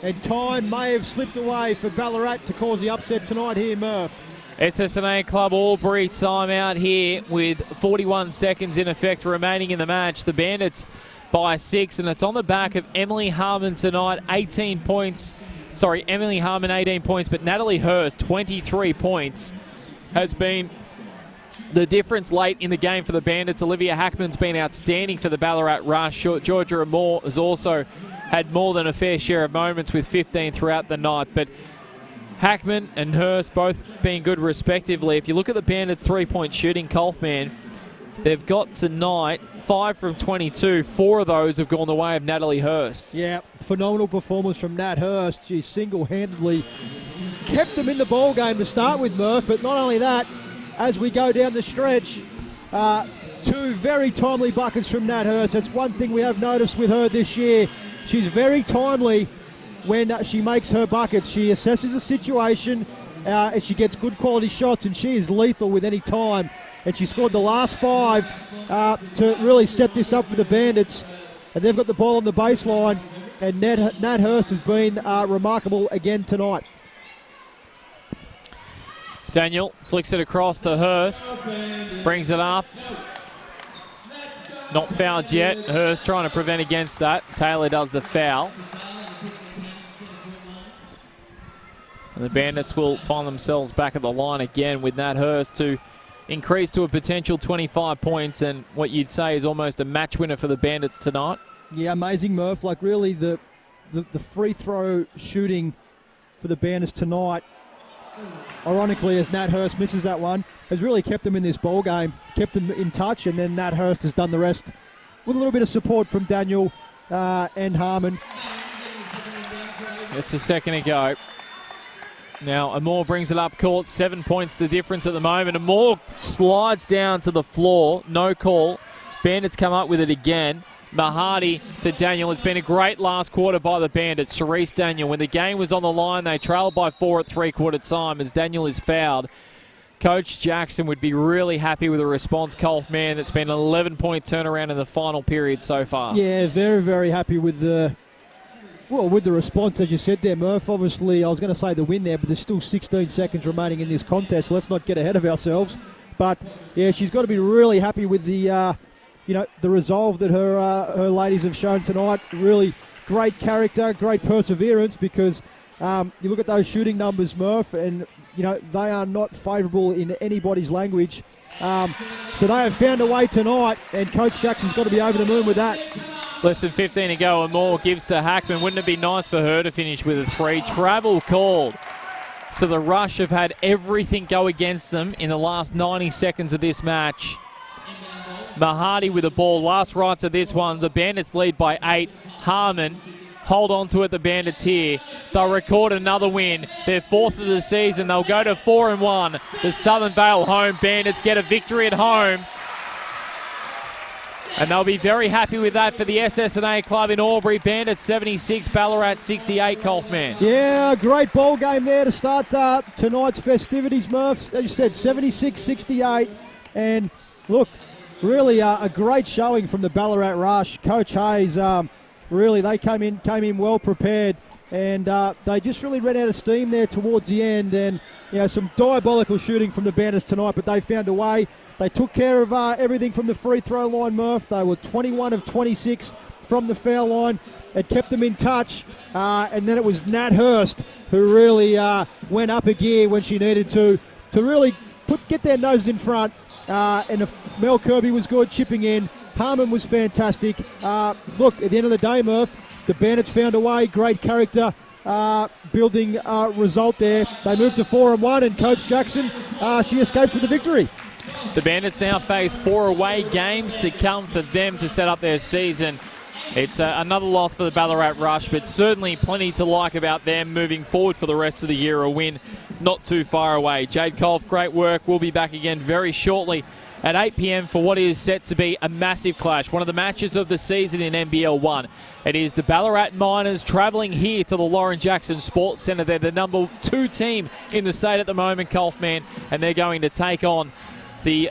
And time may have slipped away for Ballarat to cause the upset tonight here, Murph. SSNA Club Albury timeout here with 41 seconds in effect remaining in the match. The Bandits by 6, and it's on the back of Emily Harmon tonight. 18 points. Sorry, Emily Harmon 18 points, but Natalie Hurst 23 points has been the difference late in the game for the Bandits. Olivia Hackman's been outstanding for the Ballarat Rush. Georgia Amore has also had more than a fair share of moments with 15 throughout the night, but Hackman and Hurst both being good respectively. If you look at the Bandits' three-point shooting, Colfman, they've got tonight 5 from 22. 4 of those have gone the way of Natalie Hurst. Yeah, phenomenal performance from Nat Hurst. She single-handedly kept them in the ball game to start with, Murph, but not only that, as we go down the stretch, 2 very timely buckets from Nat Hurst. That's one thing we have noticed with her this year. She's very timely when she makes her buckets. She assesses the situation and she gets good quality shots, and she is lethal with any time. And she scored the last 5 to really set this up for the Bandits. And they've got the ball on the baseline, and Nat Hurst has been remarkable again tonight. Daniel flicks it across to Hurst, brings it up. Not fouled yet. Hurst trying to prevent against that. Taylor does the foul. And the Bandits will find themselves back at the line again with Nat Hurst to increase to a potential 25 points and what you'd say is almost a match winner for the Bandits tonight. Yeah, amazing, Murph. Like, really, the free throw shooting for the Bandits tonight, ironically, as Nat Hurst misses that one, has really kept them in this ball game, kept them in touch, and then Nat Hurst has done the rest with a little bit of support from Daniel and Harmon. It's a second ago. Now, Amore brings it up court. 7 points the difference at the moment. Amore slides down to the floor. No call. Bandits come up with it again. Mahadi to Daniel. It's been a great last quarter by the Bandits. Charisse Daniel, when the game was on the line, they trailed by 4 at three-quarter time as Daniel is fouled. Coach Jackson would be really happy with the response. Colfman, that's been an 11-point turnaround in the final period so far. Yeah, very, very happy with the response, as you said there, Murph. Obviously, I was going to say the win there, but there's still 16 seconds remaining in this contest. So let's not get ahead of ourselves. But yeah, she's got to be really happy with the resolve that her ladies have shown tonight. Really great character, great perseverance, because you look at those shooting numbers, Murph, and you know they are not favourable in anybody's language. So they have found a way tonight, and Coach Jackson's got to be over the moon with that. Less than 15 to go and more gives to Hackman. Wouldn't it be nice for her to finish with a 3? Travel called. So the Rush have had everything go against them in the last 90 seconds of this match. Mahadi with the ball. Last rights of this one. The Bandits lead by 8. Harmon hold on to it, the Bandits here. They'll record another win. Their 4th of the season. They'll go to 4-1. The Southern Vale home Bandits get a victory at home. And they'll be very happy with that for the SSNA club in Albury. Bandits 76, Ballarat 68, Kaufman. Yeah, great ball game there to start tonight's festivities, Murphs. As you said, 76-68. And look, really a great showing from the Ballarat Rush. Coach Hayes, really, they came in well prepared. And they just really ran out of steam there towards the end. And, you know, some diabolical shooting from the Bandits tonight, but they found a way. They took care of everything from the free throw line, Murph. They were 21 of 26 from the foul line. It kept them in touch. And then it was Nat Hurst who really went up a gear when she needed to really get their noses in front. And Mel Kirby was good, chipping in. Harmon was fantastic. Look, at the end of the day, Murph, the Bandits found a way. Great character building result there. They moved to 4-1, and Coach Jackson, she escapes with the victory. The Bandits now face 4 away games to come for them to set up their season. It's another loss for the Ballarat Rush, but certainly plenty to like about them moving forward for the rest of the year. A win not too far away. Jade Kolf, great work. We'll be back again very shortly at 8 p.m. for what is set to be a massive clash. One of the matches of the season in NBL 1. It is the Ballarat Miners travelling here to the Lauren Jackson Sports Centre. They're the number 2 team in the state at the moment, Kaufman, and they're going to take on the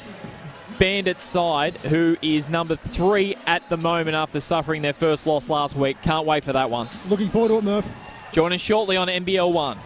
Bandits side, who is number 3 at the moment after suffering their first loss last week. Can't wait for that one. Looking forward to it, Murph. Join us shortly on NBL 1.